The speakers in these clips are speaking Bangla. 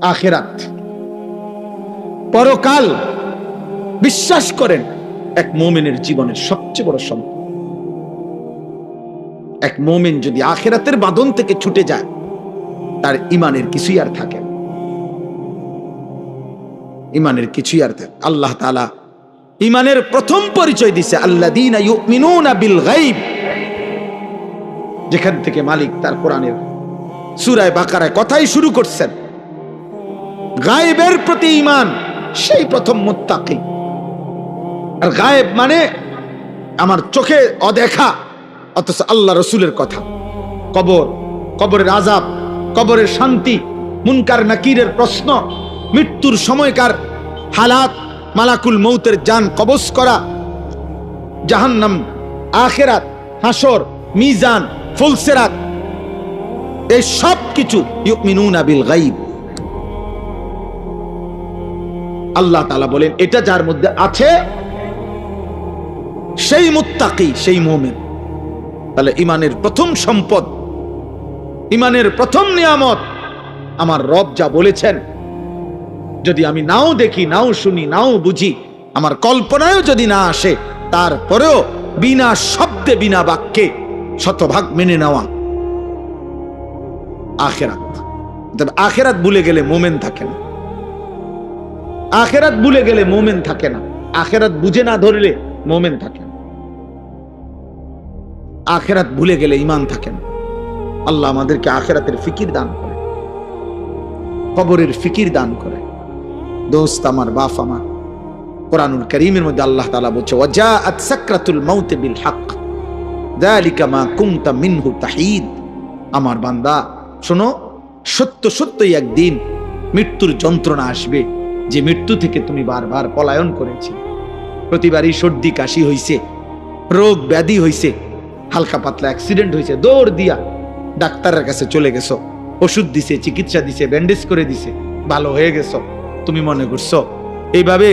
আখিরাত, পরকাল বিশ্বাস করেন এক মুমিনের জীবনের সবচেয়ে বড় সম্পদ। এক মুমিন যদি আখিরাতের বাঁধন থেকে ছুটে যায়, তার ঈমানের কিছুই আর থাকে না। ঈমানের কিছুই আর থাকে। আল্লাহ তাআলা ঈমানের প্রথম পরিচয় দিছে আল্লাযীনা ইউমিনুনা বিল গায়ব, যেখান থেকে মালিক তার কোরআনের সূরা বাকারায় কথাই শুরু করছেন। গায়েবের প্রতি ঈমান, সেই প্রথম মুত্তাকি। আর গায়েব মানে আমার চোখে অদেখা, অথচ আল্লাহ রসুলের কথা। কবর, কবরের আযাব, কবরের শান্তি, মুনকার নাকিরের প্রশ্ন, মৃত্যুর সময়কার হালাত, মালাকুল মৌতের জান কবজ করা, জাহান্নাম, আখিরাত, হাসর, মিজান, ফুলসিরাত, এই সব কিছু ইউমিনুনা বিল গায়ব। আল্লাহ তাআলা বলেন এটা যার মধ্যে আছে সেই মুত্তাকি, সেই মুমিন। তাহলে ঈমানের প্রথম সম্পদ, ঈমানের প্রথম নিয়ামত আমার রব যা বলেছেন, যদি আমি নাও দেখি, নাও শুনি, নাও বুঝি, আমার কল্পনায়ও যদি না আসে, তারপরেও বিনা শব্দে, বিনা বাক্যে শতভাগ মেনে নেওয়া আখিরাত। তবে আখিরাত ভুলে গেলে মুমিন থাকে না। আখিরাত ভুলে গেলে মুমিন থাকে না। আখিরাত বুঝে না ধরলে মুমিন থাকে না। আখিরাত ভুলে গেলে ঈমান থাকে না। আল্লাহ আমাদেরকে আখিরাতের ফিকির দান করে, কবরের ফিকির দান করে। দোস্ত আমার, বাপ আমার, কোরআনুল কারীমের মধ্যে আল্লাহ তাআলা বলছে ওয়াজাআত সাকরাতুল মাউত বিল হক যালিকা মা কুনতা মিনহু তাহিদ। আমার বান্দা শোনো, সত্য সত্যই একদিন মৃত্যুর যন্ত্রণা আসবে, যে মৃত্যু থেকে তুমি বারবার পলায়ন করেছি। প্রতিবারই সর্দি কাশি হইছে, রোগ ব্যাধি হইছে, হালকা পাতলা অ্যাক্সিডেন্ট হইছে, দৌড় দিয়া ডাক্তারের কাছে চলে গেছো, ওষুধ দিছে, চিকিৎসা দিছে, ব্যান্ডেজ করে দিছে, ভালো হয়ে গেছো। তুমি মনে করছো এইভাবে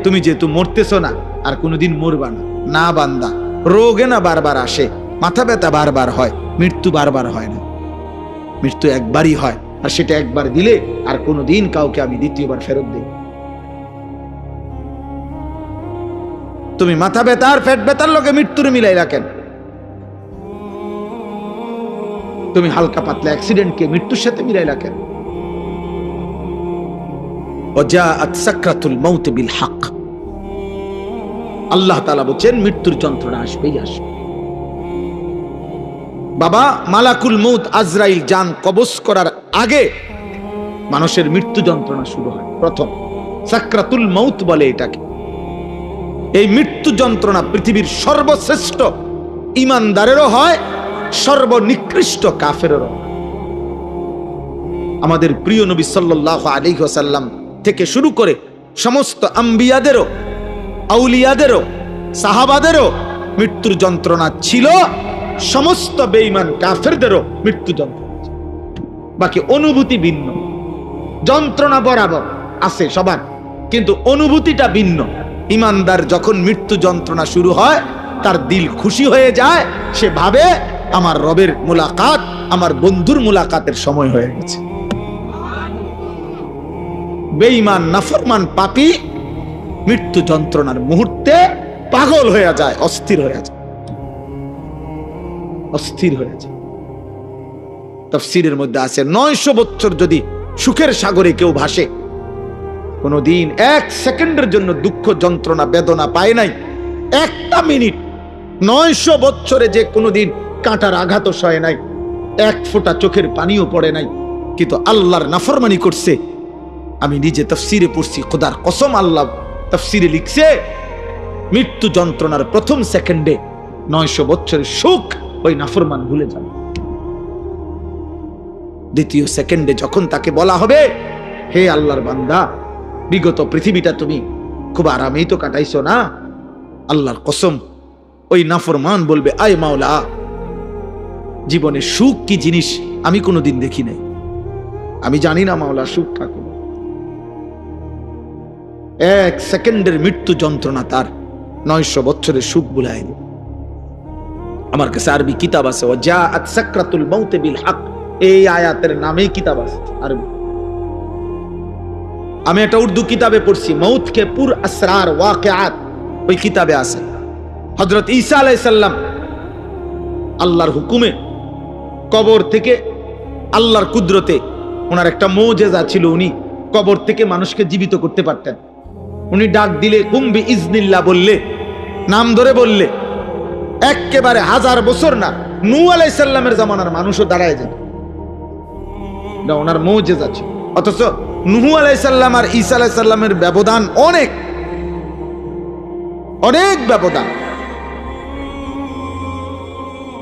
তুমি যেহেতু মরতেছো না, আর কোনোদিন মরবা না। না বান্দা, রোগে না বারবার আসে, মাথা ব্যথা বারবার হয়, মৃত্যু বারবার হয় না। মৃত্যু একবারই হয়, আর সেটা একবার দিলে আর কোনোদিন কাউকে আমি দ্বিতীয়বার ফেরত দেই। তুমি মাথা ব্যথা আর পেট ব্যথার লগে মৃত্যুর মিলাই রাখেন। তুমি হালকা পাতলা অ্যাক্সিডেন্টকে মৃত্যুর সাথে মিলাই রাখেন। ওয়াজাআত সাকরাতুল মাউত বিল হক। আল্লাহ তাআলা বলেন মৃত্যুর যন্ত্রণা আসবেই আসবে। বাবা, মালাকুল মউত আজরাইল জান কবজ করার আগে মানুষের মৃত্যু যন্ত্রণা শুরু হয়। প্রথম সাকরাতুল মউত বলে এটাকে। এই মৃত্যু যন্ত্রণা পৃথিবীর সর্বশ্রেষ্ঠ ঈমানদারেরও হয়, সর্বনিকৃষ্ট কাফেরেরও। আমাদের প্রিয় নবী সাল্লাল্লাহু আলাইহি ওয়াসাল্লাম থেকে শুরু করে সমস্ত আম্বিয়াদেরও, আউলিয়াদেরও, সাহাবাদেরও মৃত্যুর যন্ত্রণা ছিল, সমস্ত বেঈমান কাফেরদেরও মৃত্যু যন্ত্রণা ছিল। বাকি অনুভূতি ভিন্ন, যন্ত্রণা বরাবর আছে সবার, কিন্তু অনুভূতিটা ভিন্ন। ঈমানদার যখন মৃত্যু যন্ত্রণা শুরু হয়, তার দিল খুশি হয়ে যায়, সে ভাবে আমার রবের মুলাকাত, আমার বন্ধুর মুলাকাতের সময় হয়ে গেছে। বেঈমান, নাফরমান, পাপী মৃত্যু যন্ত্রণার মুহূর্তে পাগল হয়ে যায়, অস্থির হয়ে যায়, অস্থির হয়ে যায়। তাফসীরের মধ্যে আছে 900 বছর যদি সুখের সাগরে কেউ ভাসে, কোনদিন 1 সেকেন্ডের জন্য দুঃখ, যন্ত্রণা, বেদনা পায় নাই, একটা মিনিট, 900 বছরে যে কোনদিন কাঁটার আঘাত সয় নাই, 1 ফোঁটা চোখের পানিও পড়ে নাই, কিন্তু আল্লাহর নাফরমানি করছে। আমি নিজে তাফসীরে পড়ছি, খোদার কসম, আল্লাহ তাফসীরে লিখছে মৃত্যু যন্ত্রণার প্রথম সেকেন্ডে 900 বছরের সুখ ওই নাফরমান ভুলে যাবে। দ্বিতীয় সেকেন্ডে যখন তাকে বলা হবে, হে আল্লাহর বান্দা, বিগত পৃথিবীটা তুমি খুব আরামেই তো কাটাইছো না, আল্লাহর কসম ওই নাফরমান বলবে, আয় মাওলা, জীবনে সুখ কি জিনিস আমি কোনোদিন দেখি নাই, আমি জানি না মাওলা সুখ কাকে। 1 সেকেন্ডের মৃত্যু যন্ত্রণা তার 900 বছরের সুখ বুলাই দেবে। আমার কাছে আরবি কিতাব আছে, ওয়াজাআত সাকরাতুল মাউত বিল হক, এই আয়াতের নামেই কিতাব আছে আরবি। আমি একটা উর্দু কিতাবে পড়ছি, মৌত কে পুর আসরার ওয়াকিআত, ওই কিতাবে আছে হযরত ঈসা আলাইহিস সালাম আল্লাহর হুকুমে কবর থেকে, আল্লাহর কুদরতে, ওনার একটা মুজিজা ছিল, উনি কবর থেকে মানুষকে জীবিত করতে পারতেন। উনি ডাক দিলে কুম্বি ইজনিল্লাহ বললে, নাম ধরে বললে, একেবারে 1000 বছর না, নূহ আলাইহিস সালামের জামানার মানুষও দাঁড়ায় যেত। এটা ওনার মুজিজা ছিল। অথচ নূহ আলাইহিস সালাম আর ঈসা আলাইহিস সালামের ব্যবধান অনেক অনেক ব্যবধান।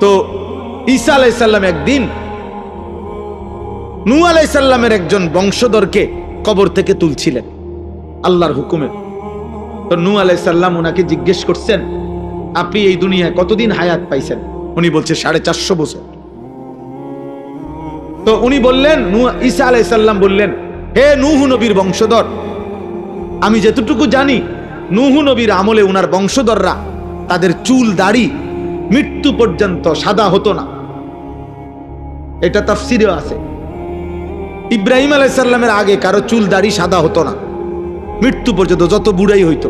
তো ঈসা আলাইহিস সালাম একদিন নূহ আলাইহিস সালামের একজন বংশধরকে কবর থেকে তুলছিলেন আল্লাহর হুকুমে। তো নূহ আলাইহিস সালাম ওনাকে জিজ্ঞেস করছেন, আপনি এই দুনিয়ায় কতদিন হায়াত পাইছেন? উনি বলছে 450 বছর। তো উনি বললেন, ঈসা আলাইহিস সালাম বললেন, হে নূহ নবীর বংশধর, আমি যতটুকু জানি নূহ নবীর আমলে উনার বংশধররা তাদের চুল দাড়ি মৃত্যু পর্যন্ত সাদা হতো না। এটা তাফসিরে আছে। ইব্রাহিম আলাইহিস সালামের আগে কারো চুল দাড়ি সাদা হতো না, মৃত্যু পর্যন্ত যত বুড়াই হইতো।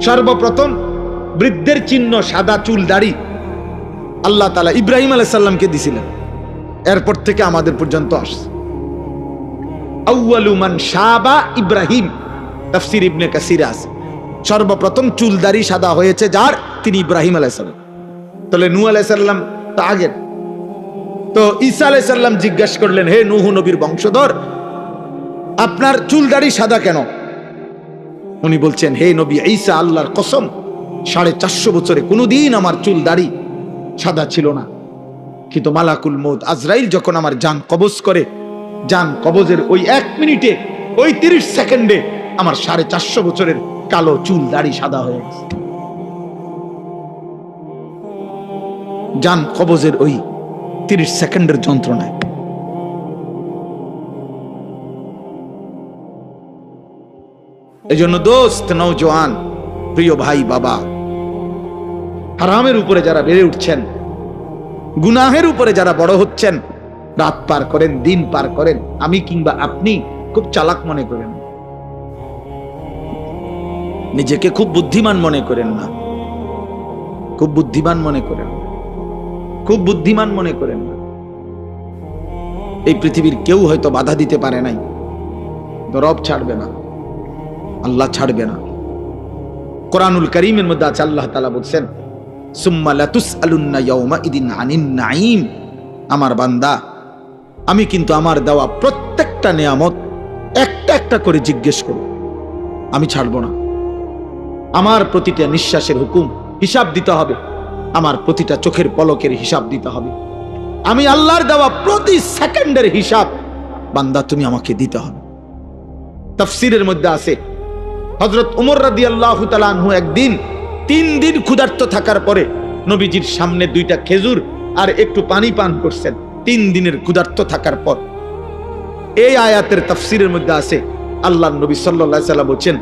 সর্বপ্রথম বৃদ্ধের চিহ্ন সাদা চুল দাড়ি আল্লাহ তাআলা ইব্রাহিম আলাইহিস সালামকে দিয়েছিলেন, এরপর থেকে আমাদের পর্যন্ত আসছে। আউয়ালু মান শাবা ইব্রাহিম, তাফসীর ইবনে কাসির আছে। সর্বপ্রথম চুল দাড়ি সাদা হয়েছে যার, তিনি ইব্রাহিম আলাইহিস সালাম। তাহলে নূহ আলাইহিস সালাম তো আগের। তো ঈসা আলাইহিস সালাম জিজ্ঞাসা করলেন, হে নূহ নবীর বংশধর, আপনার চুল দাড়ি সাদা কেন? উনি বলছেন, হে নবী ঈসা, আল্লাহর কসম 450 বছরে কোনোদিন আমার চুল দাড়ি সাদা ছিল না, কিন্তু মালাকুল মউত আজরাইল যখন আমার জান কবজ করে, জান কবজের ওই 1 মিনিটে, ওই 30 সেকেন্ডে আমার 450 বছরের কালো চুল দাড়ি সাদা হয়ে গেছে। জান কবজের ওই 30 সেকেন্ডের যন্ত্রণায়। এই জন্য দোস্ত, নওজোয়ান, প্রিয় ভাই, বাবা, হারামের উপরে যারা বেড়ে উঠছেন, গুনাহের উপরে যারা বড় হচ্ছেন, রাত পার করেন, দিন পার করেন, আমি কিংবা আপনি খুব চালাক মনে করেন, নিজেকে খুব বুদ্ধিমান মনে করেন না, খুব বুদ্ধিমান মনে করেন, খুব বুদ্ধিমান মনে করেন না। এই পৃথিবীর কেউ হয়তো বাধা দিতে পারে নাই, রব ছাড়বে না, আল্লাহ ছাড়বে না। কোরআনুল কারীমের মধ্যে আছে, আল্লাহ তাআলা বলছেন, সুম্মা লাতুসআলুন্না ইয়াওমা ইদিন আনিন নাঈম। আমার বান্দা, আমি কিন্তু আমার দেওয়া প্রত্যেকটা নিয়ামত একটা একটা করে জিজ্ঞেস করব, আমি ছাড়ব না। আমার প্রতিটা নিঃশ্বাসের হুকুম হিসাব দিতে হবে, আমার প্রতিটা চোখের পলকের হিসাব দিতে হবে। আমি আল্লাহর দেওয়া প্রতি সেকেন্ডের হিসাব বান্দা তুমি আমাকে দিতে হবে। তাফসীরের মধ্যে আছে, হযরত ওমর রাদিয়াল্লাহু তাআলা আনহু একদিন 3 দিন ক্ষুধার্ত থাকার পরে নবীজির সামনে 2টা খেজুর আর একটু পানি পান করছেন, 3 দিনের ক্ষুধার্ত থাকার পর। এই আয়াতের তাফসীরের মধ্যে আছে, আল্লাহর নবী সাল্লাল্লাহু আলাইহি ওয়াসাল্লাম বলেন,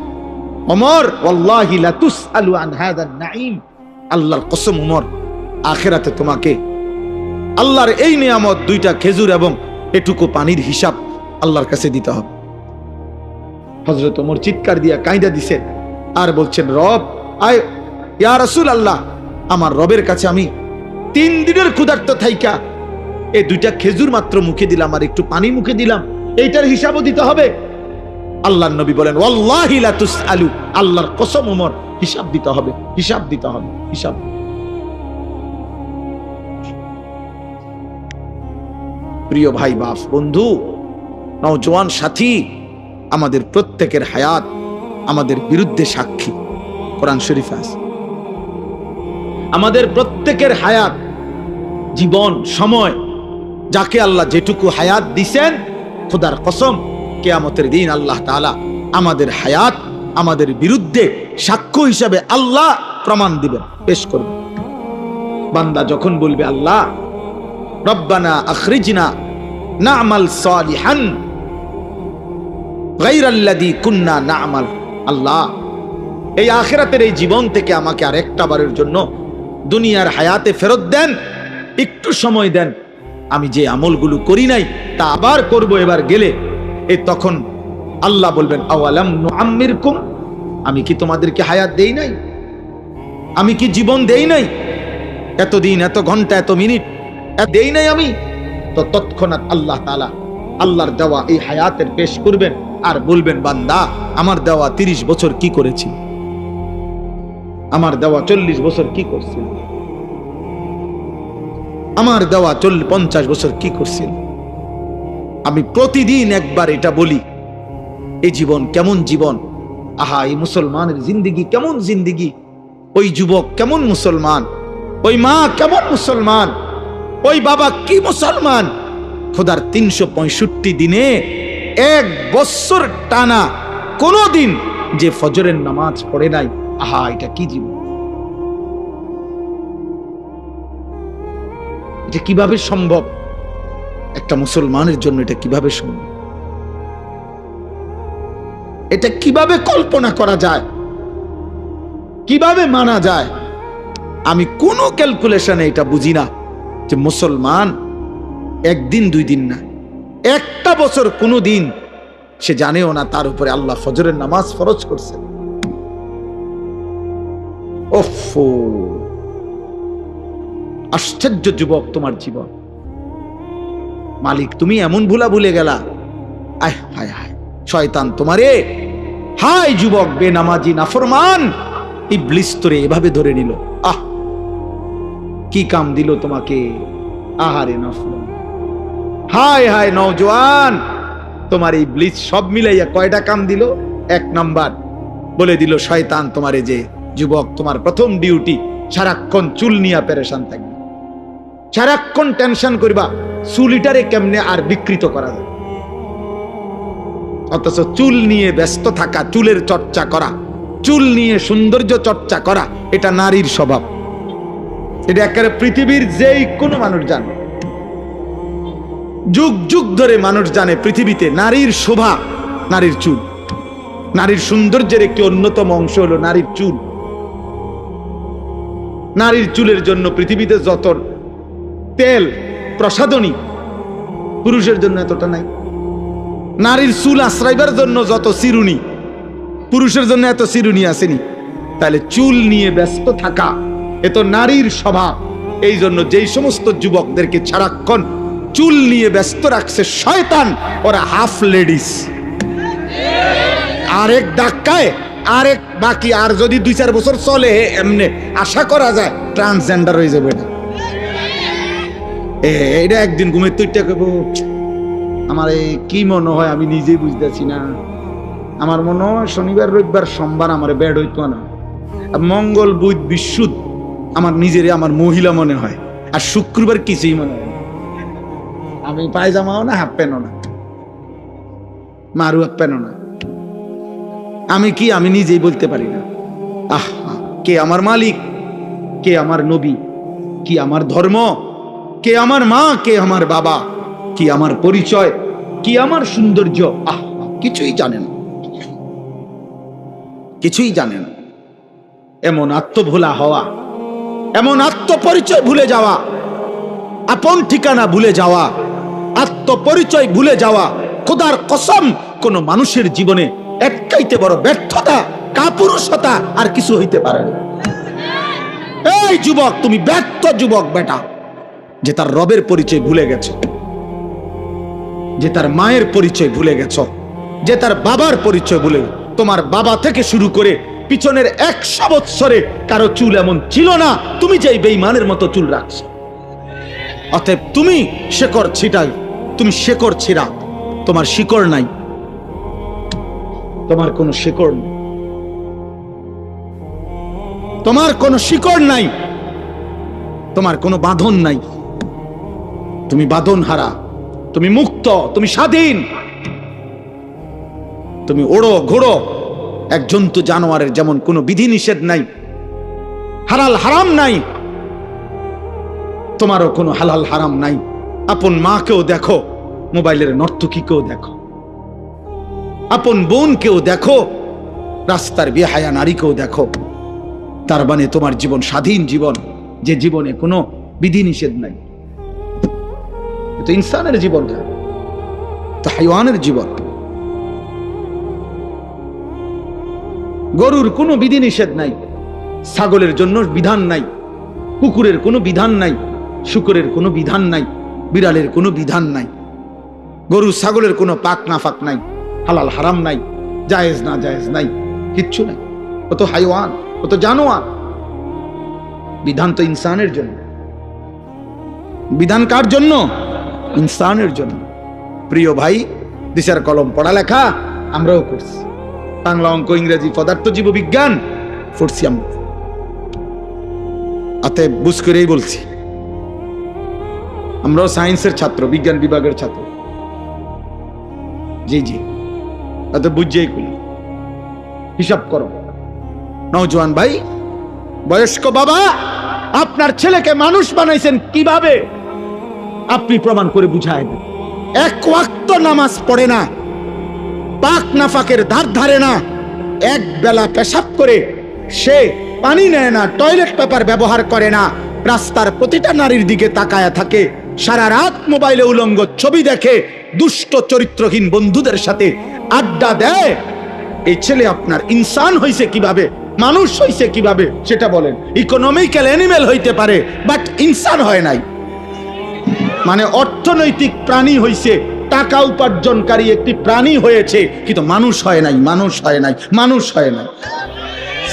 ওমর ওয়াল্লাহি লা তুসআলু আন হাযান নাঈম, আল্লাহর কসম ওমর, আখিরাতে তোমাকে আল্লাহর এই নিয়ামত 2টা খেজুর এবং এটুকু পানির হিসাব আল্লাহর কাছে দিতে হবে। হযরত ওমর চিৎকার দিয়া কাঁদা দিছে আর বলছেন, রব, আয় ইয়া রাসূলুল্লাহ, আমার রবের কাছে আমি 3 দিনের ক্ষুধার্ত থাইকা এই 2টা খেজুর মাত্র মুখে দিলাম আর একটু পানি মুখে দিলাম, এইটার হিসাবও দিতে হবে? আল্লাহর নবী বলেন, ওয়াল্লাহি লা তুসআলু, আল্লাহর কসম ওমর, হিসাব দিতে হবে, হিসাব দিতে হবে, হিসাব। প্রিয় ভাই, বাপ, বন্ধু, নওজোয়ান সাথী, আমাদের প্রত্যেকের হায়াত আমাদের বিরুদ্ধে সাক্ষী। কোরআন শরীফে আছে, আমাদের প্রত্যেকের হায়াত, জীবন, সময়, যাকে আল্লাহ যেটুকু হায়াত দিছেন, খোদার কসম কিয়ামতের দিন আল্লাহ তাআলা আমাদের হায়াত আমাদের বিরুদ্ধে সাক্ষ্য হিসাবে আল্লাহ প্রমাণ দিবেন, পেশ করবেন। বান্দা যখন বলবে, আল্লাহ রব্বানা আখরিজনা না'মাল সালিহান গায়রাল্লাযী কুন্না না'মাল, আল্লাহ এই আখিরাতের এই জীবন থেকে আমাকে আরেকটা বারের জন্য দুনিয়ার হায়াতে ফেরত দেন, একটু সময় দেন, আমি যে আমলগুলো করি নাই তা আবার করব এবার গেলে। তখন আল্লাহ বলবেন আওয়ালাম নুআম্মিরকুম, আমি কি তোমাদেরকে হায়াত দেই নাই? আমি কি জীবন দেই নাই? এতদিন, এত ঘন্টা, এত মিনিট দেই নাই আমি? তো তৎক্ষণাৎ আল্লাহ তাআলা আল্লাহর দেওয়া এই হায়াতের পেশ করবেন আর বলবেন, বান্দা আমার দেওয়া 30 বছর কি করেছি, আমার দেওয়া 40 বছর কি করছিল, আমার দেওয়া 50 বছর কি করছিল? আমি প্রতিদিন একবার এটা বলি, এই জীবন কেমন জীবন, আহা এই মুসলমানের জিন্দিগি কেমন জিন্দিগি, ওই যুবক কেমন মুসলমান, ওই মা কেমন মুসলমান, ওই বাবা কি মুসলমান। খোদার 365 দিনে 1 বছর টানা কোনো দিন যে ফজরের নামাজ পড়ে নাই, আহা এটা কি জীবন, এটা কিভাবে সম্ভব? একটা মুসলমানের জন্য এটা কিভাবে সম্ভব? এটা কিভাবে কল্পনা করা যায়, কিভাবে মানা যায়? আমি কোনো ক্যালকুলেশনে এটা বুঝি না যে মুসলমান একদিন 2 দিন না, 1টা বছর কোনো দিন সে জানেও না তার উপরে আল্লাহ ফজরের নামাজ ফরজ করছে। ওফো, আশ্চর্য যুবক তোমার জীবন। মালিক তুমি এমন ভুলা ভুলে গেলা, আয় হায় হায় শয়তান তোমারে, হায় যুবক বেনামাজি নাফরমান, ইবলিস তোরে এভাবে ধরে নিল। আহ কি কাম দিল তোমাকে, আহারে নাফরমান, হায় হায় নওজোয়ান, তোমার ইবলিস সব মিলাইয়া কয়টা কাম দিল? 1 নাম্বার বলে দিল শয়তান তোমারে যে যুবক তোমার প্রথম ডিউটি সারাক্ষণ চুল নিয়ে পেরেশান থাকবে, সারাক্ষণ টেনশন করবা চুলিটারে কেমনে আর বিকৃত করা যায়। অথচ চুল নিয়ে ব্যস্ত থাকা, চুলের চর্চা করা, চুল নিয়ে সৌন্দর্য চর্চা করা, এটা নারীর স্বভাব। এটা একেবারে পৃথিবীর যেই কোনো মানুষ জানে, যুগ যুগ ধরে মানুষ জানে পৃথিবীতে নারীর শোভা, নারীর চুল। নারীর সৌন্দর্যের একটি অন্যতম অংশ হলো নারীর চুল। নারীর চুলের জন্য পৃথিবীতে যত তেল প্রসাধনী, পুরুষের জন্য এতটা নাই। নারীর চুল আশ্রাইবার জন্য যত চিরুনি, পুরুষের জন্য এত চিরুনি আসেনি। তাহলে চুল নিয়ে ব্যস্ত থাকা এ তো নারীর স্বভাব। এই জন্য যেই সমস্ত যুবকদেরকে সারাক্ষণ চুল নিয়ে ব্যস্ত রাখছে শয়তান, ওরা হাফ লেডিস। আরেক ধাক্কায় আরেক বাকি, আর যদি 2-4 বছর চলে এমনি আশা করা যায় ট্রান্সজেন্ডার হয়ে যাবে। এটা একদিন ঘুমের তুইটা কইব, আমার কি মনে হয় আমি নিজেই বুঝতেছি না। আমার মনে হয় শনিবার রবিবার সোমবার আমার বেড হইতো না, মঙ্গল বুধ বিশুদ্ধ আমার নিজেরই আমার মহিলা মনে হয়, আর শুক্রবার কিছুই মনে হয়। আমি পায়জামাও না, হাফ প্যান্টও না, মারু হাফ প্যান্টও না। আমি কি আমি নিজেই বলতে পারি না। আহ কে আমার মালিক, কে আমার নবী, কি আমার ধর্ম, কে আমার মা, কে আমার বাবা, কি আমার পরিচয়, কি আমার সৌন্দর্য, আহ কিছুই জানে না, কিছুই জানে না। এমন আত্মভোলা হওয়া, এমন আত্মপরিচয় ভুলে যাওয়া, আপন ঠিকানা ভুলে যাওয়া, আত্মপরিচয় ভুলে যাওয়া, খোদার কসম কোন মানুষের জীবনে একটাইতে বড় ব্যর্থতা, কাপুরুষতা আর কিছু হইতে পারে না। এই যুবক তুমি ব্যর্থ যুবক বেটা, যে তার রবের পরিচয় ভুলে গেছে, যে তার মায়ের পরিচয় ভুলে গেছ, যে তার বাবার পরিচয় ভুলে। তোমার বাবা থেকে শুরু করে পিছনের 100 বৎসরে কারো চুল এমন ছিল না তুমি যে বেঈমানের মতো চুল রাখছো। অতএব তুমি শেকড় ছিটাই, তুমি শেকড় ছিড়া, তোমার শিকড় নাই, তোমার কোনো শিকড় নেই, তোমার কোনো শিকড় নাই, তোমার কোনো বাঁধন নাই, তুমি বাঁধন হারা, তুমি মুক্ত, তুমি স্বাধীন, তুমি ওড়ো ঘোড়ো এক জন্তু জানোয়ারের যেমন কোনো বিধি নিষেধ নাই, হালাল হারাম নাই, তোমারও কোনো হালাল হারাম নাই। আপন মাকেও দেখো, মোবাইলের নর্তকীকেও দেখো, আপন বোনকেও দেখো, রাস্তার বেহায়া নারীকেও দেখো। তার মানে তোমার জীবন স্বাধীন জীবন, যে জীবনে কোনো বিধি নিষেধ নাই। তো ইনসানের জীবন, তো হাইওয়ানের জীবন। গরুর কোনো বিধিনিষেধ নাই, ছাগলের জন্য বিধান নাই, কুকুরের কোনো বিধান নাই, শূকরের কোনো বিধান নাই, বিড়ালের কোনো বিধান নাই, গরু ছাগলের কোনো পাক না ফাক নাই, হালাল হারাম নাই, জায়েজ না জায়েজ নাই, কিচ্ছু নাই। ও তো হাইওয়ান, ও তো জানোয়ার। বিধান তো ইনসানের জন্য। বিধান কার জন্য? ইনসানের জন্য। প্রিয় ভাই, দিশার কলম পড়ালেখা আমরাও করছি, বাংলা, অঙ্ক, ইংরেজি, পদার্থ, জীববিজ্ঞান পড়ছি আমরা। অতএব বুঝ করেই বলছি, আমরাও সায়েন্সের ছাত্র, বিজ্ঞান বিভাগের ছাত্র। জি জি, অতএব বুঝছেই করি, হিসাব করো। নওজোয়ান ভাই, বয়স্ক বাবা, আপনার ছেলেকে মানুষ বানাইছেন কিভাবে? আপনি প্রমাণ করে বুঝায় দেন। এক ওয়াক্ত নামাজ পড়ে না, পাক নাফাকের ধার ধারে না, এক বেলা পেশাব করে সে পানি নেয় না, টয়লেট পেপার ব্যবহার করে না, রাস্তার প্রতিটা নারীর দিকে তাকায়া থাকে, সারা রাত মোবাইলে উলঙ্গ ছবি দেখে, দুষ্ট চরিত্রহীন বন্ধুদের সাথে আড্ডা দেয়। এই ছেলে আপনার ইনসান হইছে কিভাবে, মানুষ হইছে কিভাবে সেটা বলেন। ইকোনমিক্যাল অ্যানিমেল হইতে পারে, বাট ইনসান হয় নাই। মানে অর্থনৈতিক প্রাণী হইছে, টাকা উপার্জনকারী একটি প্রাণী হয়েছে, কিন্তু মানুষ হয় নাই, মানুষ হয় নাই, মানুষ হয় নাই।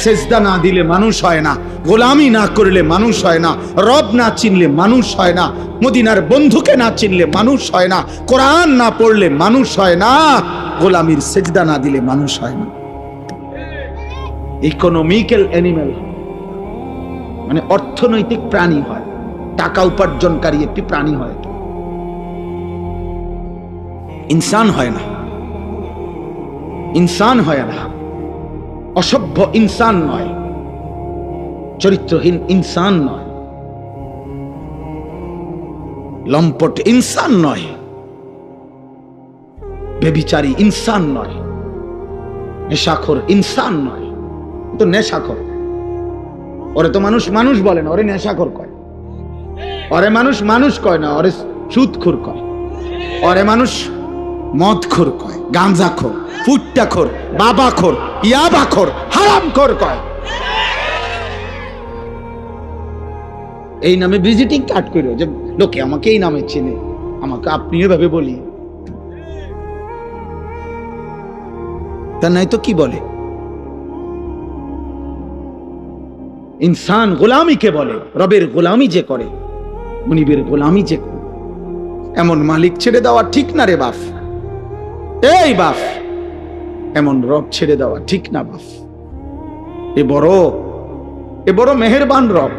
সেজদা না দিলে মানুষ হয় না, গোলামি না করলে মানুষ হয় না, রব না চিনলে মানুষ হয় না, মদিনার বন্ধুকে না চিনলে মানুষ হয় না, কোরআন না পড়লে মানুষ হয় না, গোলামির সেজদা না দিলে মানুষ হয় না। ইকোনমিক্যাল অ্যানিমেল মানে অর্থনৈতিক প্রাণী হয়, টাকা উপার্জনকারী একটি প্রাণী হয়, ইনসান হয় না। ইনসান হয় না, অসভ্য ইনসান নয়, চরিত্রহীন ইনসান নয়, লম্পট ইনসান নয়, বেবিচারী ইনসান নয়, নেশাখোর ইনসান নয়। তো নেশাখোর, ওরে তো মানুষ মানুষ বলে না, ওরে নেশাখোর কয়। ওরে মানুষ মানুষ কয় না, ওরে সুদখোর কয়। ওরে মানুষ মদখোর কয়, গাঁজাখোর, ফুট্টাখোর, বাবাখোর, ইয়াবাখোর, হারামখোর কয়। এই নামে ভিজিটিং কার্ড করো যে লোকে আমাকে এই নামে চেনে, আমাকে আপনি এভাবে বলি, তা নাই তো কি বলে? ইনসান গোলামিকে বলে, রবের গোলামি যে করে, মুনিবের গোলামি যে করে, এমন মালিক ছেড়ে দেওয়া ঠিক না রে বাপ। এই বাপ, এমন রব ছেড়ে দেওয়া ঠিক না বাপ। এ বড় মেহেরবান রব,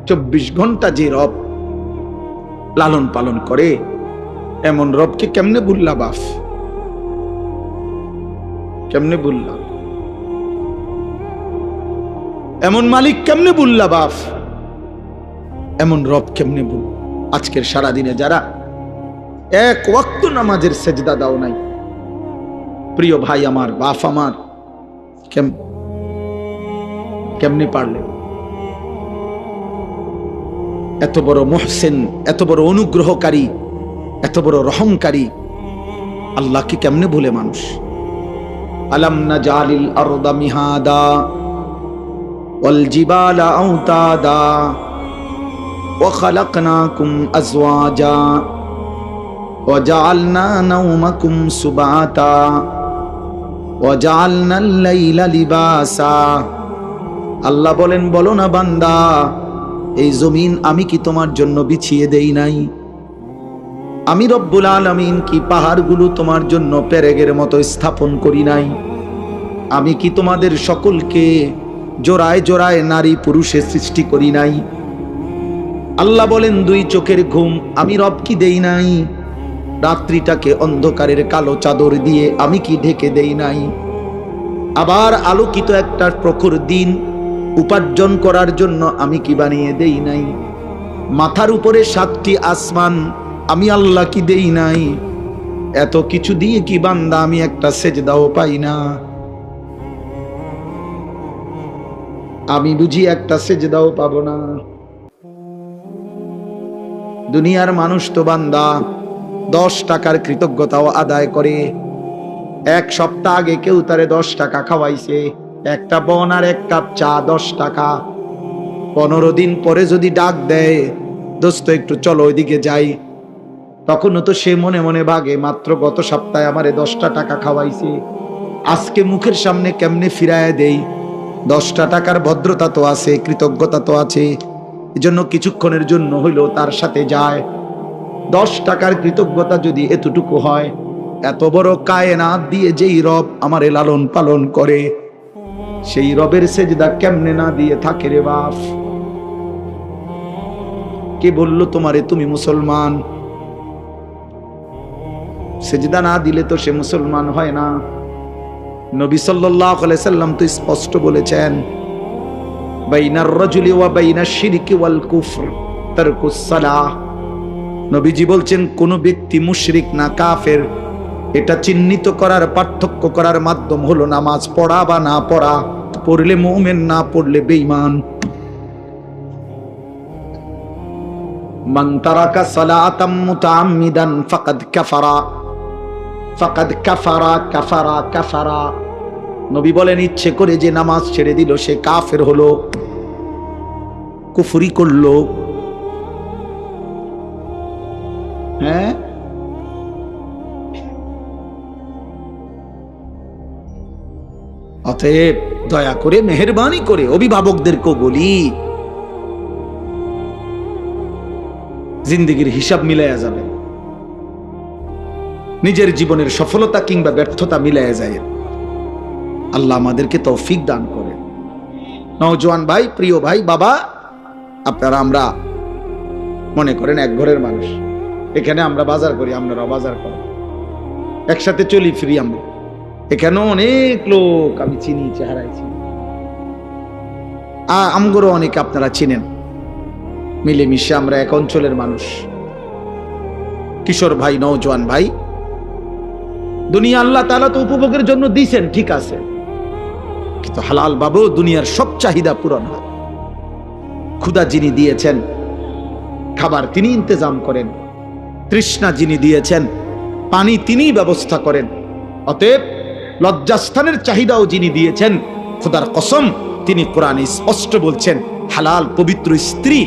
24 ঘন্টা যে রব লালন পালন করে, এমন রবকে কেমনে ভুললা বাপ? কেমনে ভুললা? এমন মালিক কেমনে ভুললা বাপ? এমন রব কেমনে ভুল? আজকের সারাদিনে যারা এক ওয়াক্ত নামাজের সেজদা দাও নাই, প্রিয় ভাই আমার, বাপ আমার, কেমনে পারলে? এত বড় মুহসিন, এত বড় অনুগ্রহকারী, এত বড় রহমকারী আল্লাহকে কেমনে ভুলে মানুষ? আলাম নাজালিল আরদা মিহাদা ওয়াল জিবালা আওতাদা ওয়া খালাকনাকুম আজওয়াজা ওয়া জাআলনা নাওমাকুম সুবাতা ওয়া জাআলনাল লাইলা লিবাসা। আল্লাহ বলেন, বলো না বান্দা, এই জমিন আমি কি তোমার জন্য বিছিয়ে দেই নাই? আমি রব্বুল আলামিন কি পাহাড়গুলো তোমার জন্য পেরেগের মতো স্থাপন করি নাই? আমি কি তোমাদের সকলকে জোড়ায় জোড়ায় নারী পুরুষে সৃষ্টি করি নাই? আল্লাহ বলেন, 2 চোখের ঘুম আমি রব কি দেই নাই? রাত্রিটাকে অন্ধকারের কালো চাদর দিয়ে আমি কি ঢেকে দেই নাই? আবার আলোকিত একটা প্রখর দিন উপার্জন করার জন্য আমি কি বানিয়ে দেই নাই? মাথার উপরে 7টি আসমান আমি আল্লাহ কি দেই নাই? এত কিছু দিয়ে কি বান্দা আমি একটা সেজদাও পাই না? আমি বুঝি একটা সেজদাও পাবো না? দুনিয়ার মানুষ তো বান্দা 10 টাকার কৃতজ্ঞতাও আদায় করে। 1 সপ্তাহ আগে কেউ তারে 10 টাকা খাওয়াইছে, একটা বন আর এক কাপ চা 10 টাকা। 15 দিন পরে যদি ডাক দেয়, দোস্ত একটু চলো ওইদিকে যাই, তখনও তো সে মনে মনে ভাগে, মাত্র গত সপ্তাহে আমারে 10টা টাকা খাওয়াইছে, আজকে মুখের সামনে কেমনে ফিরায় দেই। 10টা টাকার ভদ্রতা তো আছে, কৃতজ্ঞতা তো আছে, এজন্য কিছুক্ষণের জন্য হইলো তার সাথে যায়। 10 টাকার কৃতজ্ঞতা যদি এতটুকু হয়, এত বড় কায়নাত দিয়ে যেই রব আমারে লালন পালন করে, সেই রবের সেজদা কেমনে না দিয়ে থাকে রে বাপ। কে বললো তোমারে তুমি মুসলমান? সেজদা না দিলে তো সে মুসলমান হয় না। নবী সাল্লাল্লাহু আলাইহি সাল্লাম তো স্পষ্ট বলেছেন, বাইনার রাজুলি ওয়া বাইনাশ শিরকি ওয়াল কুফর তারকুস সালাহ। নবীজি বলছেন, কোন ব্যক্তি মুশরিক না কাফের, এটা চিহ্নিত করার, পার্থক্য করার মাধ্যম হলো নামাজ পড়া বা না পড়া। পড়লে মুমিন, না পড়লে বেঈমান। মান তারাকা সালাতাম মুতাআম্মিদান ফাকাদ কাফারা, ফাকাদ কাফারা কাফারা কাফারা। নবী বলেন, ইচ্ছে করে যে নামাজ ছেড়ে দিল সে কাফের হলো, কুফরি করলো। হ্যাঁ, অতএব দয়া করে, মেহেরবানি করে অভিভাবকদেরকেও বলি, জিন্দেগির হিসাব মিলাইয়া যাবে, নিজের জীবনের সফলতা কিংবা ব্যর্থতা মিলাইয়া যায়। আল্লাহ আমাদেরকে তৌফিক দান করে। নওজোয়ান ভাই, প্রিয় ভাই, বাবা, আপনারা, আমরা মনে করেন এক ঘরের মানুষ, এখানে আমরা বাজার করি, আপনারাও বাজার করেন, একসাথে চলি ফিরি আমরা। এখানেও অনেক লোক আমি চিনি, চেহারায় চিনি, আমগরও অনেক আপনারা চিনেন। মিলেমিশে আমরা এক অঞ্চলের মানুষ। কিশোর ভাই, নওজোয়ান ভাই, দুনিয়া আল্লাহ তাআলা তো উপভোগের জন্য দিয়েছেন, ঠিক আছে, কিন্তু হালাল বাবু দুনিয়ার সব চাহিদা পূরণ হয়। ক্ষুধা যিনি দিয়েছেন, খাবার তিনি ইন্তজাম করেন। তৃষ্ণা যিনি দিয়েছেন, পানি তিনি ব্যবস্থা করেন। অতএব লজ্জাস্থানের চাহিদাও যিনি দিয়েছেন, খোদার কসম, তিনি কোরআনে স্পষ্ট বলছেন, হালাল পবিত্র স্ত্রী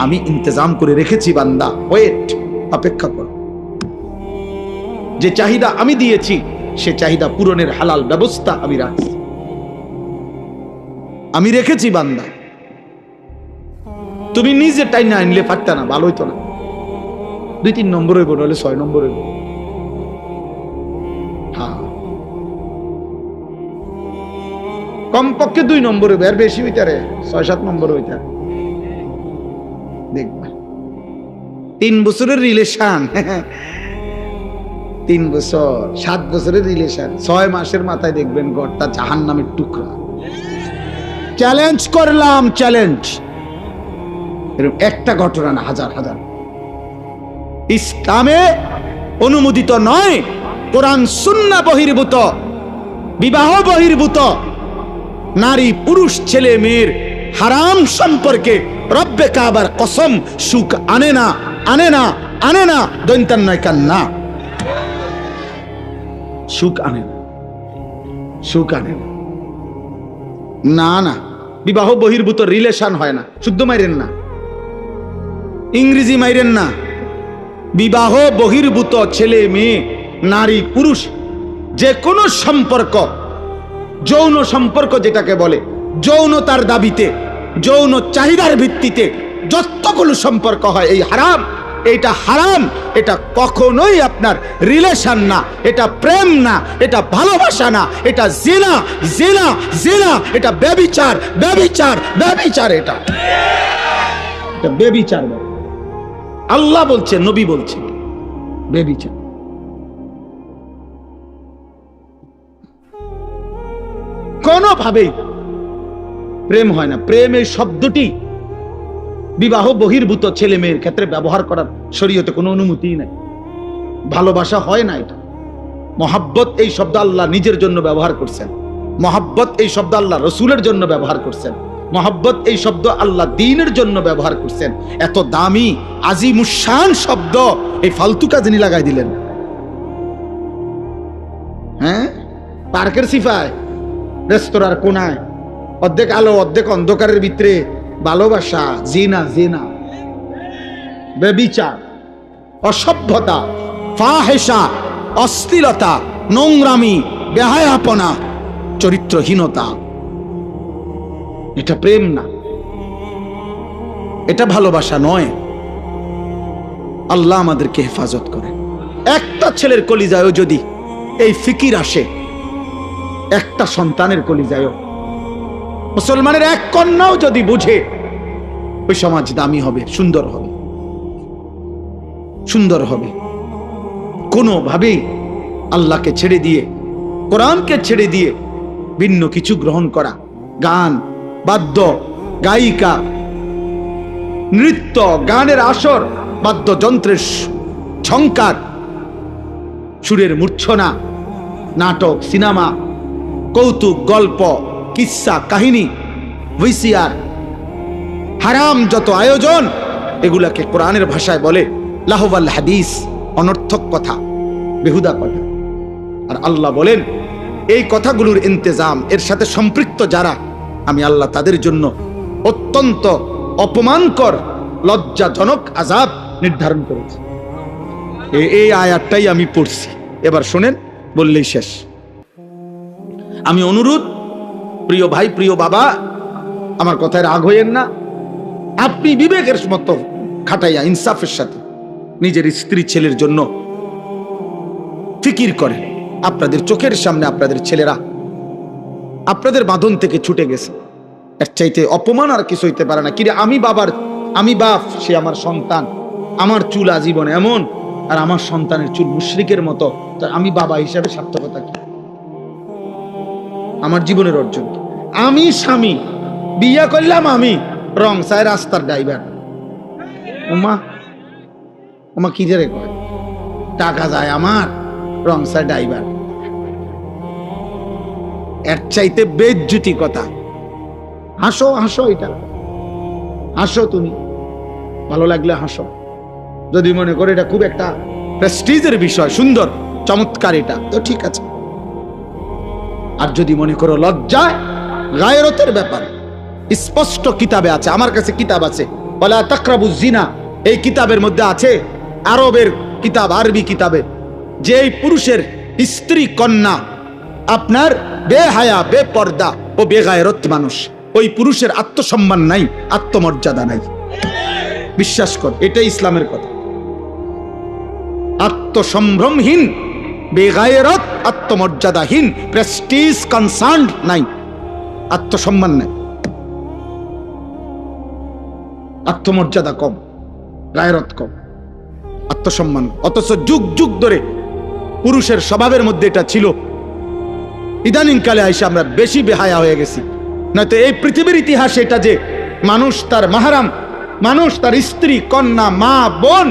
আমি ইন্তজাম করে রেখেছি বান্দা, ওয়েট, অপেক্ষা কর। যে চাহিদা আমি দিয়েছি সে চাহিদা পূরণের হালাল ব্যবস্থা আমি রাখছি, আমি রেখেছি বান্দা। তুমি নিজে টাইম না আনলে পারতা না, ভালো হইতো না। 2-3 নম্বর হইব, নাহলে 6 নম্বর হইব। হ্যাঁ, কমপক্ষে 2 নম্বর হইব, আর বেশি হইতারে 6-7 নম্বর হইতার। দেখবা 3 বছরের রিলেশন, 3 বছর 7 বছরের রিলেশন, 6 মাসের মাথায় দেখবেন ঘরটা জাহান্নামের টুকরা। চ্যালেঞ্জ করলাম, চ্যালেঞ্জ। এরকম একটা ঘটনা না, হাজার হাজার। ইসলামে অনুমোদিত নয়, কোরআন সুন্নাহ বহির্ভূত, বিবাহ বহির্ভূত নারী পুরুষ ছেলে মেয়ের হারাম সম্পর্কে রব্বে কাবার কসম সুখ আনে না, আনে না, আনে না, দৈন্তান নয় কান্না, সুখ আনে না, সুখ আনে না। না না, বিবাহ বহির্ভূত রিলেশন হয় না। শুদ্ধ মাইরেন না, ইংরেজি মাইরেন না। বিবাহ বহির্ভূত ছেলে মেয়ে, নারী পুরুষ, যে কোনো সম্পর্ক, যৌন সম্পর্ক যেটাকে বলে, যৌনতার দাবিতে, যৌন চাহিদার ভিত্তিতে যতগুলো সম্পর্ক হয়, এই হারাম, এটা হারাম। এটা কখনোই আপনার রিলেশন না, এটা প্রেম না, এটা ভালোবাসা না, এটা জিনা, জিনা, জিনা, এটা ব্যভিচার, ব্যভিচার, ব্যভিচার, এটা ব্যভিচার। আল্লাহ বলছেন, নবী বলছেন, ব্যভিচার। কোনোভাবেই প্রেম হয় না। প্রেম এই শব্দটি বিবাহ বহির্ভূত ছেলে মেয়ের ক্ষেত্রে ব্যবহার করার শরীয়তে কোনো অনুমতি নাই। ভালোবাসা হয় না এটা। মহাব্বত এই শব্দ আল্লাহ নিজের জন্য ব্যবহার করছেন, মহাব্বত এই শব্দ আল্লাহ রসুলের জন্য ব্যবহার করছেন, মহাব্বত এই শব্দ আল্লাহ দ্বীনের জন্য ব্যবহার করছেন। এত দামি আজিমুশান শব্দ এই ফালতু কাজে লাগাই দিলেন। হ্যাঁ, পার্কের সিফায় রেস্তোরাঁর কোনায়, অর্ধেক আলো অর্ধেক অন্ধকারের ভিতরে ভালোবাসা, জিনা জিনা, বেবিচার, অসভ্যতা, ফাহেসা, অশ্লীলতা, নোংরামি, বেহায়াপনা, চরিত্রহীনতা। এটা প্রেম না, এটা ভালোবাসা নয়। আল্লাহ আমাদেরকে হেফাজত করে। একটা ছেলের কলিজায়ও যদি এই ফিকির আসে, একটা সন্তানের কলিজায়ও, মুসলমানের এক কন্যাও যদি বুঝে, ওই সমাজ দামি হবে, সুন্দর হবে, সুন্দর হবে। কোনোভাবেই আল্লাহকে ছেড়ে দিয়ে, কোরআনকে ছেড়ে দিয়ে ভিন্ন কিছু গ্রহণ করা, গান, বাদ্য, গায়িকা, নৃত্য, গানের আসর, বাদ্যযন্ত্রের ঝংকার, সুরের মূর্ছনা, নাটক, সিনেমা, কৌতুক, গল্প, কিস্সা, কাহিনী, ভিসিআর, হারাম যত আয়োজন, এগুলাকে কোরআনের ভাষায় বলে লাহওয়াল হাদিস, অনর্থক কথা, বেহুদা কথা। আর আল্লাহ বলেন এই কথাগুলোর ইন্তেজাম, এর সাথে সম্পৃক্ত যারা, আমি আল্লাহ তাদের জন্য অত্যন্ত অপমানকর, লজ্জাজনক আযাব নির্ধারণ করেছি। এই আয়াতটাই আমি পড়ছি, এবার শোনেন, বললেই শেষ। আমি অনুরোধ, প্রিয় ভাই, প্রিয় বাবা, আমার কথায় রাগ হইয়েন না। আপনি বিবেকের মতো খাটাইয়া ইনসাফের সাথে নিজের স্ত্রী ছেলের জন্য ফিকির করেন। আপনাদের চোখের সামনে আপনাদের ছেলেরা আপনাদের বাঁধন থেকে ছুটে গেছে, এর চাইতে অপমান আর কিছু হইতে পারে না। কিরে, আমি বাপ, সে আমার সন্তান, আমার চুল আজীবন এমন, আর আমার সন্তানের চুল মুশরিকের মতো, আমি বাবা হিসাবে সার্থকতা কি? আমার জীবনের অর্জন কি? আমি স্বামী, বিয়ে করলাম, আমি রং চাই রাস্তার ড্রাইভার, ওমা কি রে কয়, টাকা যায় আমার, রং চাই ড্রাইভার। এর চাইতে বেজ্জতি কথা। হাসো হাসো, এটা হাসো, তুমি ভালো লাগলে হাসো। যদি মনে করো এটা খুব একটা প্রেস্টিজের বিষয়, সুন্দর, চমৎকার, এটা তো ঠিক আছে। আর যদি মনে করো লজ্জায়, গায়রতের ব্যাপার, স্পষ্ট কিতাবে আছে, আমার কাছে কিতাব আছে, ওয়ালা তাকরাবুজ জিনা, এই কিতাবের মধ্যে আছে, আরবের কিতাব, আরবি কিতাবে, যে পুরুষের স্ত্রী কন্যা আপনার বেহায়া, বেপর্দা ও বেগায়রত মানুষ, ওই পুরুষের আত্মসম্মান নাই, আত্মমর্যাদা নাই। বিশ্বাস কর, এটাই ইসলামের কথা। আত্মসম্ভ্রমহীন, বেগায়রত, আত্মমর্যাদাহীন, প্রেস্টিজ কনসার্ন নাই, আত্মসম্মান নাই, আত্মমর্যাদা কম, গায়রত কম, আত্মসম্মান। অথচ যুগ যুগ ধরে পুরুষের স্বভাবের মধ্যে এটা ছিল। ইদানিং কালে আইসা আমরা বেশি বেহায়া হয়ে গেছি। নয়তো এই পৃথিবীর ইতিহাসে এটা যে মানুষ তার মাহারাম, মানুষ তার স্ত্রী, কন্যা, মা, বোন,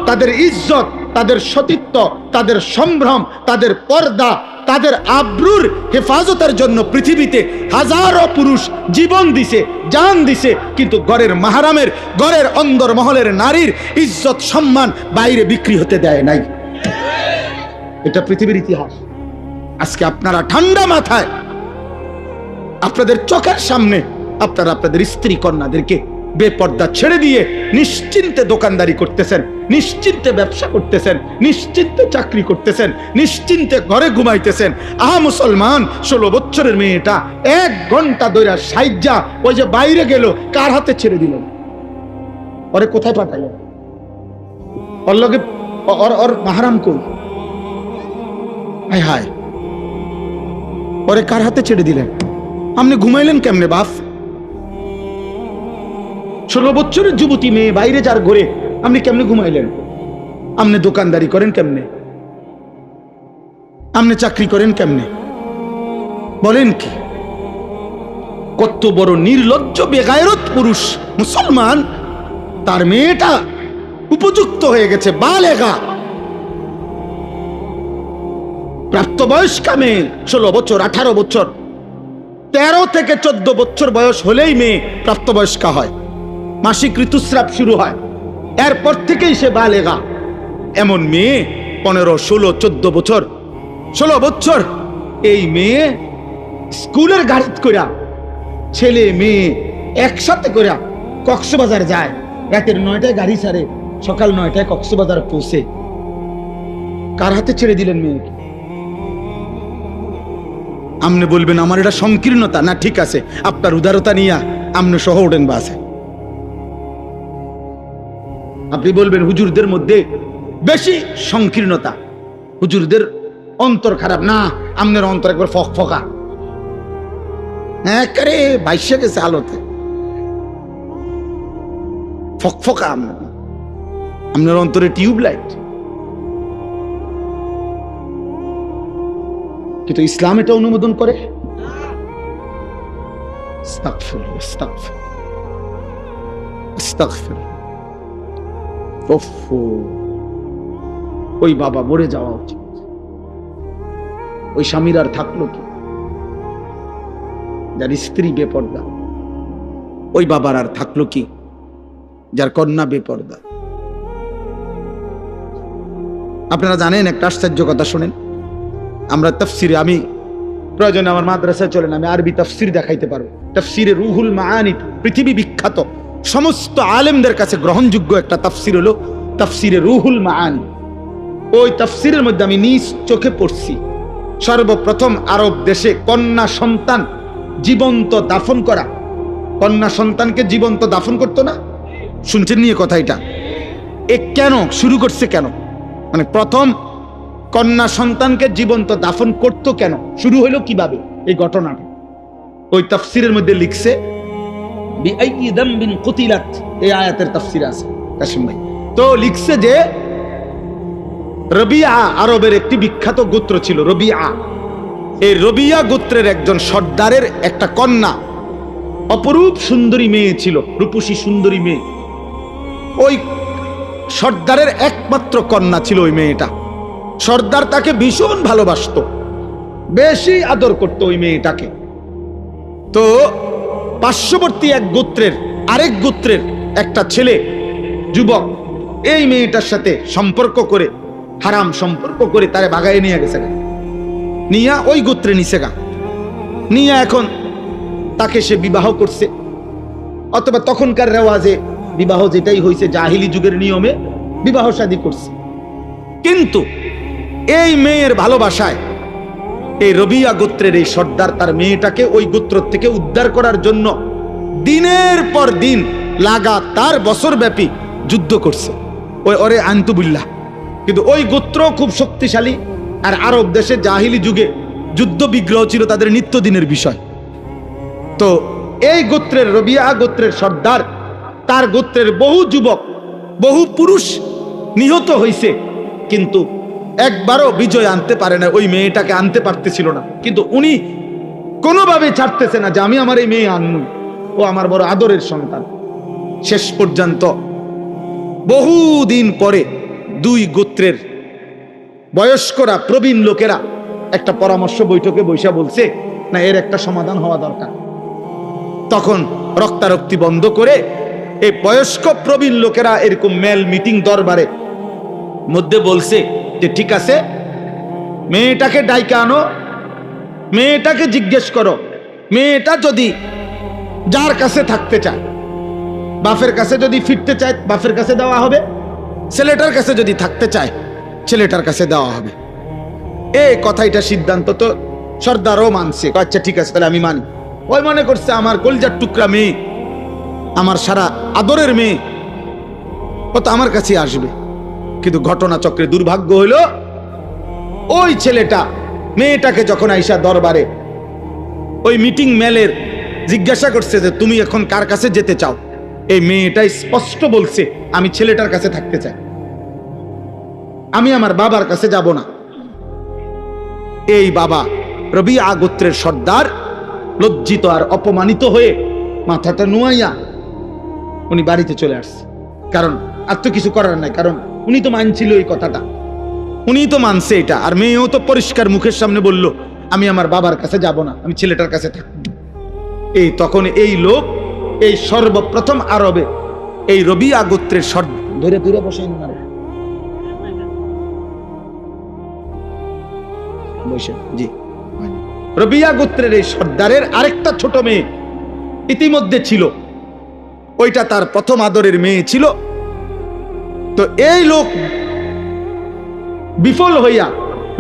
তাদের ইজ্জত, তাদের সতীত্ব, তাদের সম্ভ্রম, তাদের পর্দা, তাদের আব্রুর হেফাজতের জন্য পৃথিবীতে হাজারো পুরুষ জীবন দিছে, জান দিছে, কিন্তু ঘরের মাহারামের, ঘরের অন্দর মহলের নারীর ইজ্জত সম্মান বাইরে বিক্রি হতে দেয় নাই। এটা পৃথিবীর ইতিহাস। আজকে আপনারা ঠান্ডা মাথায় আপনাদের চোখের সামনে আপনারা আপনাদের স্ত্রী কন্যাদেরকে বেপর্দা ছেড়ে দিয়ে নিশ্চিন্তে দোকানদারি করতেছেন, নিশ্চিন্তে ব্যবসা করতেছেন, নিশ্চিন্তে চাকরি করতেছেন, নিশ্চিন্তে ঘরে ঘুমাইতেছেন। আহা মুসলমান, 16 বছরের মেয়েটা 1 ঘন্টা ধরে সাইজা ওই যে বাইরে গেল, কার হাতে ছেড়ে দিল? ওরে কোথায় পাঠাইল? ওর লগে ওর মাহারাম কই? হায় হায়, ওরে কার হাতে ছেড়ে দিলেন? আপনি ঘুমাইলেন কেমনে বাপ? 16 বছরের যুবতী মেয়ে বাইরে যার ঘরে, আপনি কেমনে ঘুমাইলেন? আপনি দোকানদারি করেন কেমনে? আপনি চাকরি করেন কেমনে? বলেন কি? কত বড় নির্লজ্জ বেগায়রত পুরুষ মুসলমান, তার মেয়েটা উপযুক্ত হয়ে গেছে, বালেগা, প্রাপ্তবয়স্কা মেয়ে, 16 বছর, 18 বছর, 13 থেকে 14 বছর বয়স হলেই মেয়ে প্রাপ্তবয়স্কা হয়, মাসিক ঋতুস্রাব শুরু হয়, এরপর থেকেই সে বালেগা। এমন মেয়ে 15, 16, 14 বছর, 16 বছর, এই মেয়ে স্কুলের গাড়ি কইরা ছেলে মেয়ে একসাথে কইরা কক্সবাজার যায়, রাতের 9টায় গাড়ি ছাড়ে, সকাল 9টায় কক্সবাজার পৌঁছে। কার হাতে ছেড়ে দিলেন মেয়েকে? আপনি বলবেন আমার এটা সংকীর্ণতা না, ঠিক আছে, আপনার উদারতা নিয়ে আপনি সহ ওঠেন বাসে। আপনি বলবেন হুজুরদের মধ্যে বেশি সংকীর্ণতা, হুজুরদের অন্তর খারাপ। না, আপনার অন্তর একবার ফকফকা, একেবারে ভাইসে গেছে আলোতে, ফকফকা। আপনার অন্তরে টিউবলাইট। কিন্তু ইসলাম এটা অনুমোদন করে? আস্তাগফিরুল্লাহ, আস্তাগফিরুল্লাহ, আস্তাগফিরুল্লাহ। ওই বাবা মরে যাওয়া উচিত। ওই স্বামীর আর থাকলো কি, যার স্ত্রী বেপর্দা? ওই বাবার আর থাকলো কি, যার কন্যা বেপর্দা? আপনারা জানেন একটা আশ্চর্য কথা শোনেন, আমরা তাফসিরে, আমি প্রয়োজনে আমার মাদ্রাসায় চলেন, আমি আরবি তাফসির দেখাইতে পারবো। তাফসিরে রুহুল মাআনি, পৃথিবী বিখ্যাত, সমস্ত আলেমদের কাছে গ্রহণযোগ্য একটা তাফসির হলো তাফসিরে রুহুল মাআনি। ওই তাফসিরের মধ্যে আমি নিজ চোখে পড়ছি, সর্বপ্রথম আরব দেশে কন্যা সন্তান জীবন্ত দাফন করা, কন্যা সন্তানকে জীবন্ত দাফন করতো না? শুনছেন নিয়ে কথা? এটা কেন শুরু করছে, কেন মানে প্রথম কন্যা সন্তানকে জীবন্ত দাফন করতো কেন, শুরু হইলো কিভাবে এই ঘটনাটা? ওই তাফসিরের মধ্যে লিখছে বিআইয়ি যামবিন কুতিলাত, এই আয়াতের তাফসির আছে কাসিম ভাই। তো লিখছে যে রবিয়া আরবের একটি বিখ্যাত গোত্র ছিল, রবিয়া। এই রবিয়া গোত্রের একজন সর্দারের একটা কন্যা, অপরূপ সুন্দরী মেয়ে ছিল, রূপসী সুন্দরী মেয়ে। ওই সর্দারের একমাত্র কন্যা ছিল ওই মেয়েটা। সর্দার তাকে ভীষণ ভালোবাসতো, বেশি আদর করতো ওই মেয়েটাকে। তো পার্শ্ববর্তী এক গোত্রের, আরেক গোত্রের একটা ছেলে, যুবক, এই মেয়েটার সাথে সম্পর্ক করে, হারাম সম্পর্ক করে তারে বাগায় নিয়ে গেছে, নিয়া ওই গোত্রে নিছে গা, নিয়ে এখন তাকে সে বিবাহ করছে, অথবা তখনকার রেওয়াজে বিবাহ যেটাই হয়েছে জাহিলি যুগের নিয়মে বিবাহ শাদী করছে। কিন্তু এই মেয়ের ভালোবাসায় এই রবিয়া গোত্রের এই সর্দার তার মেয়েটাকে ওই গোত্র থেকে উদ্ধার করার জন্য দিনের পর দিন লাগাতার বছরব্যাপী যুদ্ধ করছে। ওই ওরে আনতুবিল্লাহ। কিন্তু ওই গোত্র খুব শক্তিশালী, আর আরব দেশে জাহিলি যুগে যুদ্ধ বিগ্রহ ছিল তাদের নিত্যদিনের বিষয়। তো এই গোত্রের, রবিয়া গোত্রের সর্দার, তার গোত্রের বহু যুবক, বহু পুরুষ নিহত হয়েছে, কিন্তু একবারও বিজয় আনতে পারে না, ওই মেয়েটাকে আনতে পারতেছিল না। কিন্তু উনি কোনোভাবে ছাড়তেছে না যে আমি আমার এই মেয়ে আনবো, ও আমার বড় আদরের সন্তান। শেষ পর্যন্ত বহুদিন পরে দুই গোত্রের বয়স্করা, প্রবীণ লোকেরা একটা পরামর্শ বৈঠকে বৈশা বলছে, না, এর একটা সমাধান হওয়া দরকার। তখন রক্তারক্তি বন্ধ করে এই বয়স্ক প্রবীণ লোকেরা এরকম মেল মিটিং দরবারে মধ্যে বলছে যে ঠিক আছে, মেয়েটাকে ডাইকা আনো, মেয়েটাকে জিজ্ঞেস করো, মেয়েটা যদি যার কাছে থাকতে চায়, বাপের কাছে যদি ফিরতে চায় বাপের কাছে দেওয়া হবে, ছেলেটার কাছে যদি থাকতে চায় ছেলেটার কাছে দেওয়া হবে। এই কথাটা সিদ্ধান্ত তো সর্দারও মানছে, আচ্ছা ঠিক আছে তাহলে আমি মানি। ওই মনে করছে আমার কলজার টুকরা মেয়ে, আমার সারা আদরের মেয়ে, ও তো আমার কাছে আসবে। কিন্তু ঘটনা চক্রে দুর্ভাগ্য হইল, ওই ছেলেটা মেয়েটাকে যখন আইসা দরবারে ওই মিটিং মেলের জিজ্ঞাসা করছে যে তুমি এখন কার কাছে যেতে চাও, এই মেয়েটাই স্পষ্ট বলছে আমি ছেলেটার কাছে থাকতে চাই, আমি আমার বাবার কাছে যাব না। এই বাবা রবিয়া গোত্রের সর্দার লজ্জিত আর অপমানিত হয়ে মাথাটা নুয়াইয়া উনি বাড়িতে চলে আসছে। কারণ আর তো কিছু করার নাই, কারণ উনি তো মানছিল এই কথাটা, উনি তো মানছে এটা। আর মেয়েও তো পরিষ্কার মুখের সামনে বলল আমি আমার বাবার কাছে যাব না, আমি ছেলেটার কাছে থাকব। এই তখন এই লোক, এই সর্বপ্রথম আরবে এই রবিয়া গোত্রের সর্দার, ধরে ধরে বসে বসে, জি রবিয়া গোত্রের এই সর্দারের আরেকটা ছোট মেয়ে ইতিমধ্যে ছিল, ওইটা তার প্রথম আদরের মেয়ে ছিল। তো এই লোক বিফল হইয়া,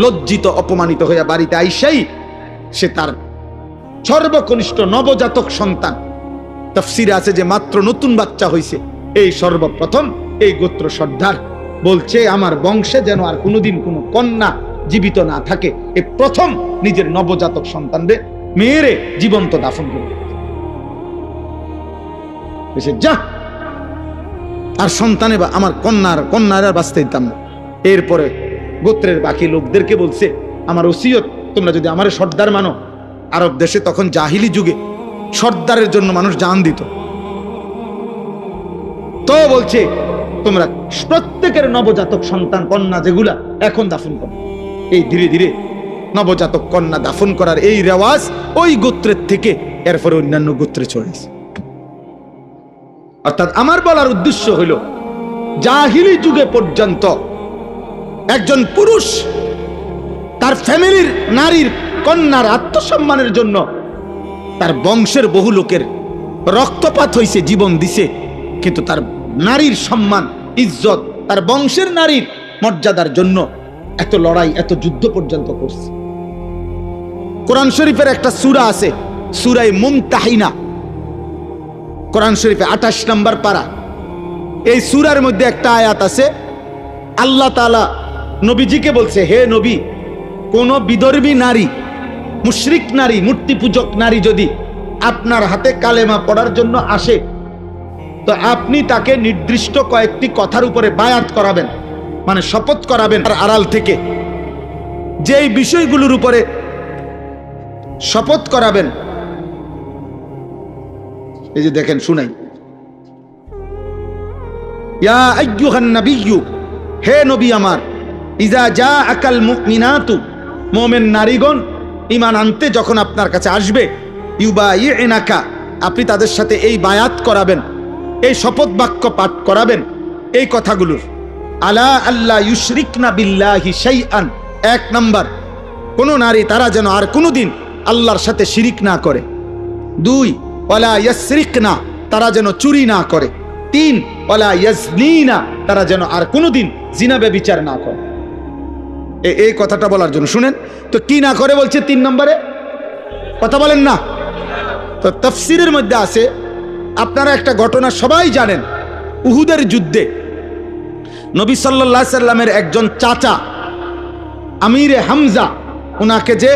লজ্জিত অপমানিত হইয়া বাড়িতে আইসাই সে তার সর্বকনিষ্ঠ নবজাতক সন্তান, তাফসিরে আছে যে মাত্র নতুন বাচ্চা হইছে, এই সর্বপ্রথম এই গোত্র সর্দার বলছে আমার বংশে যেন আর কোনোদিন কোনো কন্যা জীবিত না থাকে, এই প্রথম নিজের নবজাতক সন্তানদের মেয়েরে জীবন্ত দাফন করে যা, আর সন্তানে বা আমার কন্যার আর বাঁচতে দিতাম না। এরপরে গোত্রের বাকি লোকদেরকে বলছে আমার ওসিয়ত, তোমরা যদি আমার সর্দার মানো, আরব দেশে তখন জাহিলি যুগে সর্দারের জন্য মানুষ জান দিত, তো বলছে তোমরা প্রত্যেকের নবজাতক সন্তান কন্যা যেগুলা এখন দাফন করো। এই ধীরে ধীরে নবজাতক কন্যা দাফন করার এই রেওয়াজ ওই গোত্রের থেকে এরপরে অন্যান্য গোত্রে চলেছে। অর্থাৎ আমার বলার উদ্দেশ্য হইল, জাহিলি যুগে পর্যন্ত একজন পুরুষ তার ফ্যামিলির নারীর কন্যার আত্মসম্মানের জন্য তার বংশের বহু লোকের রক্তপাত হইছে, জীবন দিছে, কিন্তু তার নারীর সম্মান ইজ্জত, তার বংশের নারীর মর্যাদার জন্য এত লড়াই, এত যুদ্ধ পর্যন্ত করছে। কোরআন শরীফের একটা সূরা আছে, সূরায়ে মুমতাহিনা, কোরআন শরীফে 28 নম্বর পারা। এই সূরার মধ্যে একটা আয়াত আছে, আল্লাহ তাআলা নবীজিকে বলছে, হে নবী, কোন বিধর্মী নারী, মুশরিক নারী, মূর্তি পূজক নারী যদি আপনার হাতে কালেমা পড়ার জন্য আসে, তো আপনি তাকে নির্দিষ্ট কয়েকটি কথার উপরে বায়াত করাবেন, মানে শপথ করাবেন আর আড়াল থেকে। যেই বিষয়গুলোর উপরে শপথ করাবেন, এই যে দেখেন, শুনাই, ইয়া আইয়ুহান নাবিয়্যু, হে নবী আমার, ইজা জাআকাল মুমিনাতু, মুমিন নারীগণ ঈমান আনতে যখন আপনার কাছে আসবে, ইউবাইয়িনাকা, আপনি তাদের সাথে এই বায়াত করাবেন, এই শপথ বাক্য পাঠ করাবেন এই কথাগুলোর। আলা আল্লাহ ইউশরিকনা বিল্লাহি শাইআন, এক নাম্বার, কোন নারী তারা যেন আর কোনোদিন আল্লাহর সাথে শিরিক না করে। 2, ওয়ালা ইয়াসরিকনা, তারা যেন চুরি না করে। 3, ওয়ালা ইয়াজনিনা, তারা যেন আর কোনোদিন জিনা ব্যভিচার না করে। এই কথাটা বলার জন্য শুনেন তো, কি না করে বলছে 3 নম্বরে, কথা বলেন না। তো তাফসীরের মধ্যে আছে, আপনারা একটা ঘটনা সবাই জানেন, উহুদের যুদ্ধে নবী সাল্লাল্লাহু আলাইহি সাল্লামের একজন চাচা আমিরে হামজা, ওনাকে যে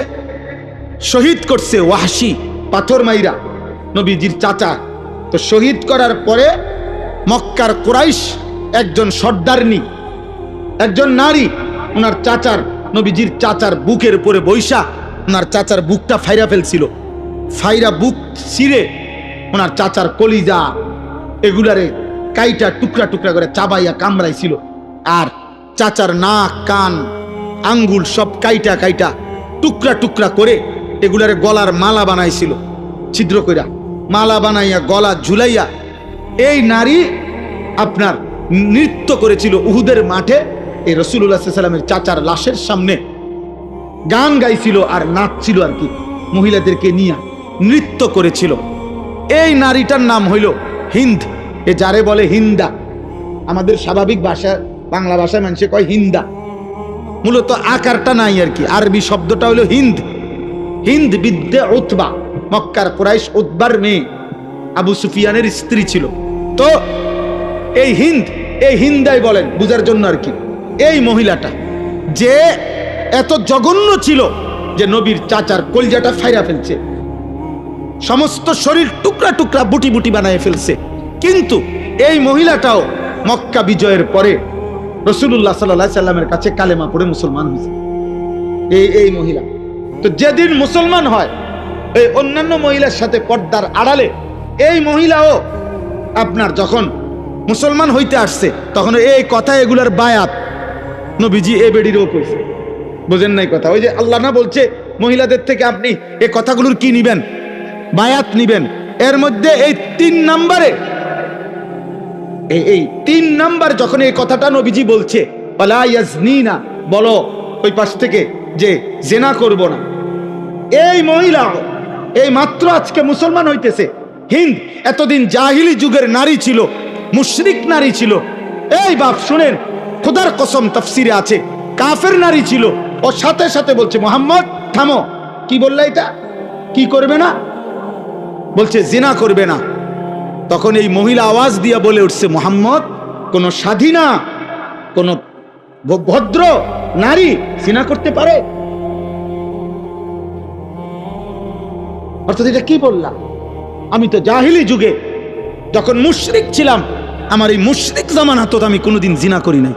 শহীদ করছে ওয়াহশী, পাথর মাইরা, নবীজির চাচা। তো শহীদ করার পরে মক্কার কুরাইশ একজন সর্দারনি, একজন নারী, ওনার চাচার, নবীজির চাচার বুকের উপরে বৈশা ওনার চাচার বুকটা ফাইরা ফেলছিল। ফাইরা বুক ছিঁড়ে ওনার চাচার কলিজা এগুলারে কাইটা টুকরা টুকরা করে চাবাইয়া কামড়াইছিল, আর চাচার নাক, কান, আঙ্গুল সব কাইটা কাইটা টুকরা টুকরা করে এগুলারে গলার মালা বানাইছিল, ছিদ্র কইরা মালা বানাইয়া গলা ঝুলাইয়া এই নারী আপনার নৃত্য করেছিল উহুদের মাঠে। এই রাসূলুল্লাহ সাল্লাল্লাহু আলাইহি ওয়াসাল্লামের চাচার লাশের সামনে গান গাইছিল আর নাচছিল, আর কি মহিলাদেরকে নিয়ে নৃত্য করেছিল। এই নারীটার নাম হইল হিন্দ, এ যারে বলে হিন্দা। আমাদের স্বাভাবিক ভাষা, বাংলা ভাষায় মানুষে কয় হিন্দা, মূলত আকারটা নাই আর কি, আরবি শব্দটা হইল হিন্দ। হিন্দ বিদ্যে উতবা, মক্কার কুরাইশ উতবার মেয়ে, আবু সুফিয়ানের স্ত্রী ছিল। তো এই হিন্দাই বলেন বুঝার জন্য আর কি। এই মহিলাটা যে এত জঘন্য ছিল যে নবীর চাচার কলজাটা ফাইরা ফেলছে, সমস্ত শরীর টুকরা টুকরা বুটি বুটি বানায় ফেলছে, কিন্তু এই মহিলাটাও মক্কা বিজয়ের পরে রাসূলুল্লাহ সাল্লাল্লাহু আলাইহি সাল্লামের কাছে কালেমা পড়ে মুসলমান হয়েছে। এই মহিলা তো যেদিন মুসলমান হয়, এই অন্যান্য মহিলার সাথে পর্দার আড়ালে এই মহিলাও আপনার যখন মুসলমান হইতে আসছে, তখন এই কথা এগুলার বায়াত নবীজি এ বেডিরও কইছে। বুঝেন নাই কথা? ওই যে আল্লাহ না বলছে মহিলাদের থেকে আপনি এই কথাগুলোর কি নিবেন, বায়াত নিবেন। এর মধ্যে এই 3 নম্বরে, এই 3 নাম্বার যখন এই কথাটা নবীজি বলছে, ওয়ালা ইয়াজনিনা, বলো ওই পাশ থেকে যে জেনা করব না, এই মহিলা এই মাত্র আজকে মুসলমান হইতেছে। হিন্দ এতদিন জাহিলি যুগের নারী ছিল, মুশরিক নারী ছিল। এই বাপ শুনেন, খোদার কসম তাফসিরে আছে, কাফের নারী ছিল। ও সাথে সাথে বলছে, মোহাম্মদ থামো। কি বললে? এটা কি করবে না? বলছে জিনা করবে না। তখন এই মহিলা আওয়াজ দিয়া বলে উঠছে, মোহাম্মদ কোন স্বাধীনা, কোন ভদ্র নারী জিনা করতে পারে? অর্থাৎ এটা কি বললাম? আমি তো জাহিলি যুগে যখন মুশরিক ছিলাম, আমার এই মুশরিক জামানা তো আমি কোনোদিন জিনা করি নাই।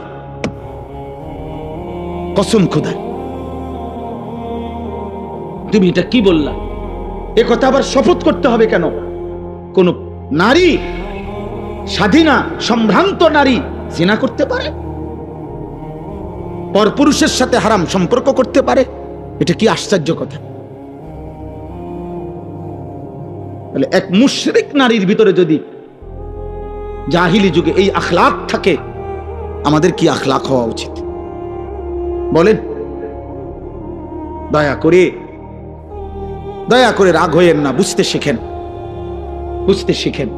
কসম খোদার, তুমি এটা কি বললা? এ কথা আবার শপথ করতে হবে কেন? কোন নারী, স্বাধীনা সম্ভ্রান্ত নারী জিনা করতে পারে, পরপুরুষের সাথে হারাম সম্পর্ক করতে পারে? এটা কি আশ্চর্য কথা! তাহলে এক মুশরিক নারীর ভিতরে যদি জাহিলি যুগে এই আখলাক থাকে, আমাদের কি আখলাক হওয়া উচিত বলেন? দয়া করে রাগ হইয়েন না, বুঝতে শিখেন, বুঝতে শিখেন।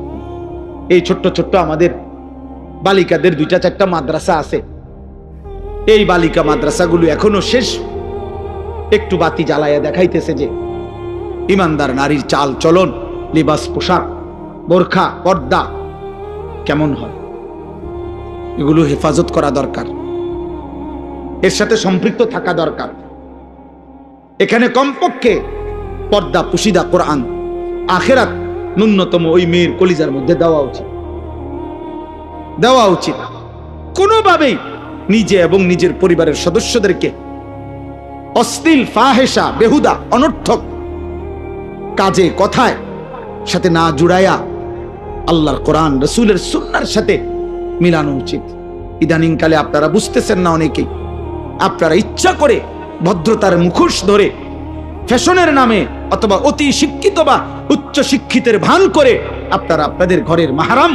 এই ছোট্ট ছোট্ট আমাদের বালিকাদের 2-4টা মাদ্রাসা আছে। এই বালিকা মাদ্রাসাগুলো এখনো শেষ একটু বাতি জ্বালাইয়া দেখাইতেছে যে ইমানদার নারীর চাল চলন, লিবাস, পোশাক, বোরখা, পর্দা কেমন হয়। এগুলো হেফাজত করা দরকার, এর সাথে সম্পৃক্ত থাকা দরকার। এখানে কমপক্ষে পর্দা, পুশিদা, কোরআন, আখিরাত ন্যূনতম ওই মেয়ের কলিজার মধ্যে দেওয়া উচিত। কোনোভাবেই নিজে এবং নিজের পরিবারের সদস্যদেরকে অশ্লীল, ফাহেশা, বেহুদা, অনর্থক কাজে, কথায় সাথে না জুড়াইয়া আল্লাহর কোরআন, রাসূলের সুন্নাহর সাথে মিলানো উচিত। ইদানিং কালে আপনারা বুঝতেছেন না, অনেকেই আপনারা ইচ্ছা করে ভদ্রতার মুখোশ ধরে ফ্যাশনের নামে অথবা অতি শিক্ষিত বা উচ্চ শিক্ষিতের ভান করে আপনারা আপনাদের ঘরের মাহরাম,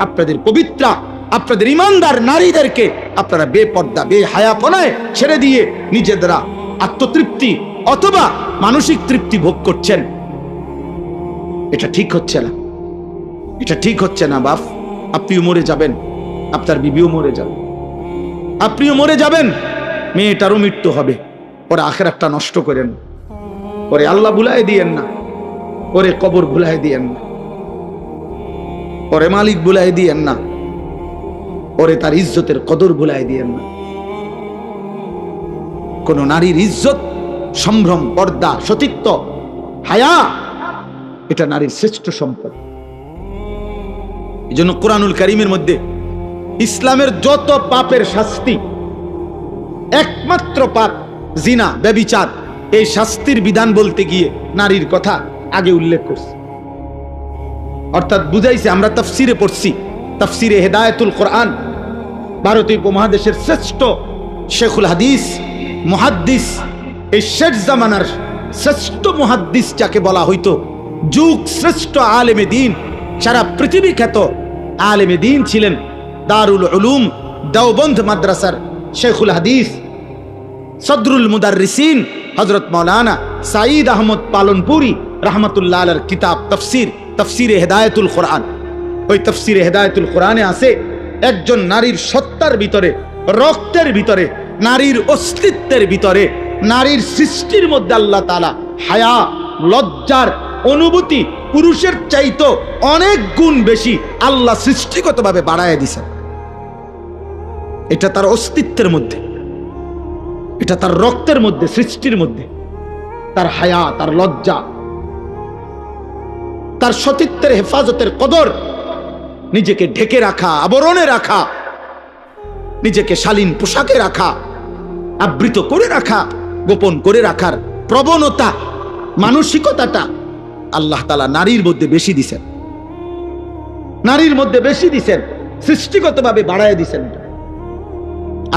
আপনাদের পবিত্রা, আপনাদের ইমানদার নারীদেরকে আপনারা বেপর্দা, বেহায়াপনায় ছেড়ে দিয়ে নিজেরা আত্মতৃপ্তি অথবা মানসিক তৃপ্তি ভোগ করছেন। এটা ঠিক হচ্ছে না, এটা ঠিক হচ্ছে না। বাপ, আপনিও মরে যাবেন, আপনার বিবিও মরে যাবে, আপনিও মরে যাবেন, মেয়েটারও মৃত্যু হবে। ওরা আখিরাতটা নষ্ট করেন, ওরে আল্লাহ ভুলাই দিয়েন না, ওরে কবর ভুলাই দিয়েন না, ওরে মালিক ভুলাই দিয়েন না, ওরে তার ইজ্জতের কদর ভুলাই দিয়েন না। কোন নারীর ইজ্জত, সম্ভ্রম, পর্দা, সতীত্ব, হায়া, এটা নারীর শ্রেষ্ঠ সম্পদ। এই জন্য কোরআনুল কারীমের মধ্যে ইসলামের যত পাপের শাস্তি, একমাত্র পাপ জিনা, ব্যভিচার, এই শাস্তির বিধান বলতে গিয়ে নারীর কথা আগে উল্লেখ করছে। অর্থাৎ বুঝাইছে, আমরা তাফসিরে পড়ছি, তাফসিরে হেদায়েতুল কোরআন, ভারতীয় উপমহাদেশের শ্রেষ্ঠ শেখুল হাদিস, মুহাদ্দিস, এই শেষ জামানার শ্রেষ্ঠ মুহাদ্দিস যাকে বলা হইতো, যুগ শ্রেষ্ঠ আলেমে দিন, সারা পৃথিবী খ্যাত আলেমে দিন ছিলেন দারুল উলুম দেওবন্দ মাদ্রাসার শেখুল হাদিস, সদরুল মুদাররিসিন হযরত মাওলানা সাঈদ আহমদ পালনপুরি রাহমাতুল্লাহ আলাইহির কিতাব তাফসিরে হেদায়েতুল কোরআন। ওই তাফসিরে হেদায়েতুল কোরআনে আছে, একজন নারীর সত্তার ভিতরে, রক্তের ভিতরে, নারীর অস্তিত্বের ভিতরে, নারীর সৃষ্টির মধ্যে আল্লাহ তাআলা হায়া, লজ্জার অনুভূতি পুরুষের চাইতো অনেক গুণ বেশি আল্লাহ সৃষ্টিগতভাবে বাড়ায় দিয়েছেন। এটা তার অস্তিত্বের মধ্যে, এটা তার রক্তের মধ্যে, সৃষ্টির মধ্যে তার হায়া, তার লজ্জা, তার সতীত্বের হেফাজতের কদর, নিজেকে ঢেকে রাখা, আবরণে রাখা, নিজেকে শালীন পোশাকে রাখা, আবৃত করে রাখা, গোপন করে রাখার প্রবণতা, মানসিকতাটা আল্লাহ তাআলা নারীর মধ্যে বেশি দিছেন, নারীর মধ্যে বেশি দিছেন, সৃষ্টিগতভাবে বাড়ায় দিছেন।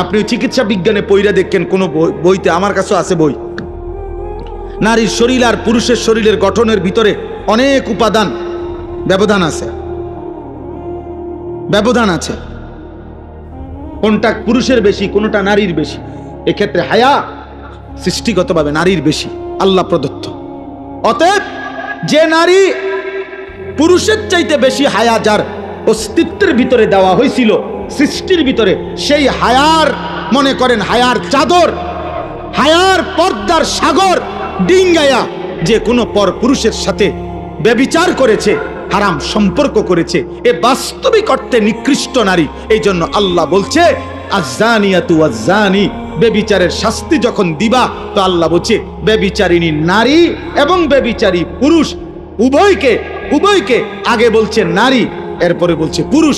আপনি চিকিৎসা বিজ্ঞানে পড়া দেখেন কোন বইতে, আমার কাছে আছে বই, নারীর শরীর আর পুরুষের শরীরের গঠনের ভিতরে অনেক উপাদান ব্যবধান আছে, কোনটা পুরুষের বেশি, কোনটা নারীর বেশি। এক্ষেত্রে হায়া সৃষ্টিগতভাবে নারীর বেশি, আল্লাহ প্রদত্ত। অতএব যে নারী পুরুষের চাইতে বেশি হায়া যার অস্তিত্বের ভিতরে দেওয়া হয়েছিল সৃষ্টির ভিতরে, সেই হায়ার মনে করেন হায়ার চাদর, হায়ার পর্দার সাগর ডিঙ্গায়া যে কোনো পর পুরুষের সাথে ব্যভিচার করেছে, হারাম সম্পর্ক করেছে, এ বাস্তবিক অর্থে নিকৃষ্ট নারী। এই জন্য আল্লাহ বলছে আয-যানিয়াতু ওয়াজ-যানি, ব্যভিচারের শাস্তি যখন দিবা তো আল্লাহ বলছে ব্যভিচারিণী নারী এবং ব্যভিচারী পুরুষ উভয়কে আগে বলছে নারী, এরপরে বলছে পুরুষ,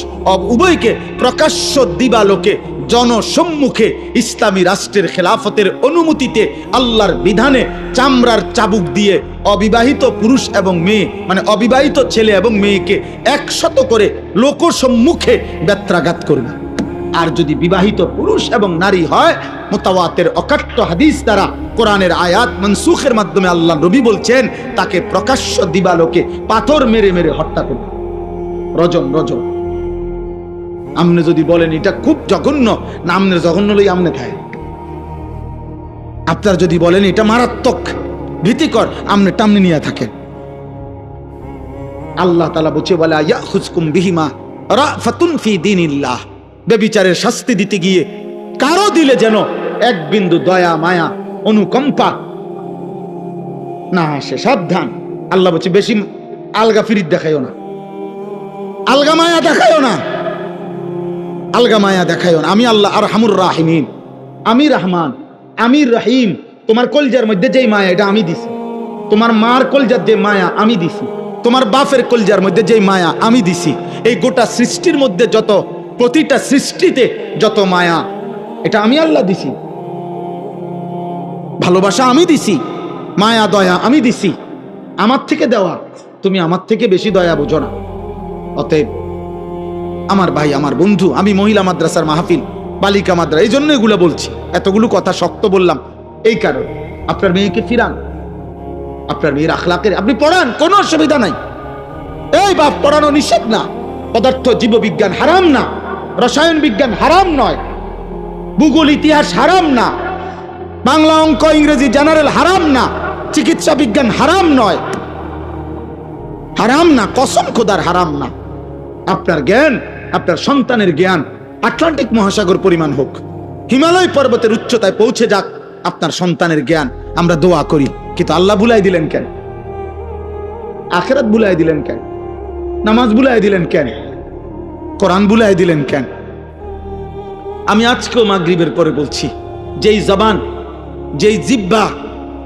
উভয়কে প্রকাশ্য দিবালোকে জনসম্মুখে ইসলামী রাষ্ট্রের খেলাফতের অনুমতিতে আল্লাহর বিধানে চামড়ার চাবুক দিয়ে অবিবাহিত পুরুষ এবং মেয়ে মানে অবিবাহিত ছেলে এবং মেয়েকে একশত করে লোকসম্মুখে বেত্রাঘাত করবে। আর যদি বিবাহিত পুরুষ এবং নারী হয়, মুতাওয়াতির অকাট্য হাদিস দ্বারা কোরআনের আয়াত মনসুখের মাধ্যমে আল্লাহ নবী বলছেন তাকে প্রকাশ্য দিবালোকে পাথর মেরে মেরে হত্যা করবে। রজম আমনে যদি বলেন এটা খুব জঘন্য, না আমনের জঘন্য লই আমনে থাকে। আপনার যদি বলেন এটা মারাত্মক ভীতিকর, আমনে টামনে নিয়ে থাকেন। আল্লাহ তাআলা বলছে ওয়ালা ইয়াখুজকুম বিহিমা রাফাতুন ফি দীনিল্লাহ, ব্যভিচারের শাস্তি দিতে গিয়ে কারো দিলে যেন এক বিন্দু দয়া মায়া অনুকম্পা না আসে, সাবধান। আল্লাহ বলছে বেশি আলগা ফিরিত দেখাইও না, আলগা মায়া দেখাইও না, আলগা মায়া দেখাইও না। আমি আল্লাহ আরহামুর রাহিমিন, আমি রহমান, আমি রহিম। তোমার কলজার মধ্যে যেই মায়া এটা আমি দিছি, তোমার মার কলজার যে মায়া আমি দিছি, তোমার বাপের কলজার মধ্যে যেই মায়া আমি দিছি, এই গোটা সৃষ্টির মধ্যে যত প্রতিটা সৃষ্টিতে যত মায়া এটা আমি আল্লাহ দিছি, ভালোবাসা আমি দিছি, মায়া দয়া আমি দিছি, আমার থেকে দেওয়া। তুমি আমার থেকে বেশি দয়া বুঝো না। অতএব আমার ভাই, আমার বন্ধু, আমি মহিলা মাদ্রাসার মাহফিল, বালিকা মাদ্রাসা, এই জন্য এগুলো বলছি। এতগুলো কথা শক্ত বললাম এই কারণে। আপনার মেয়েকে ফিরান, আপনার মেয়ের আখলাকের আপনি পড়ান, কোনো অসুবিধা নাই। এই বাপ, পড়ানো নিষেধ না। পদার্থ জীববিজ্ঞান হারাম না, রসায়ন বিজ্ঞান হারাম নয়, ভূগোল ইতিহাস হারাম না, বাংলা অঙ্ক ইংরেজি জেনারেল হারাম না, চিকিৎসা বিজ্ঞান হারাম নয়, হারাম না, কসম খোদার হারাম না। আপনার জ্ঞান, আপনার সন্তানের জ্ঞান আটলান্টিক মহাসাগর পরিমাণ হোক, হিমালয় পর্বতের উচ্চতায় পৌঁছে যাক আপনার সন্তানের জ্ঞান, আমরা দোয়া করি। কিন্তু আল্লাহ ভুলাই দিলেন কেন? আখিরাত ভুলাই দিলেন কেন? নামাজ ভুলাই দিলেন কেন? কোরআন ভুলাই দিলেন কেন? আমি আজকেও মাগরিবের পরে বলছি, যেই জবান, যেই জিব্বা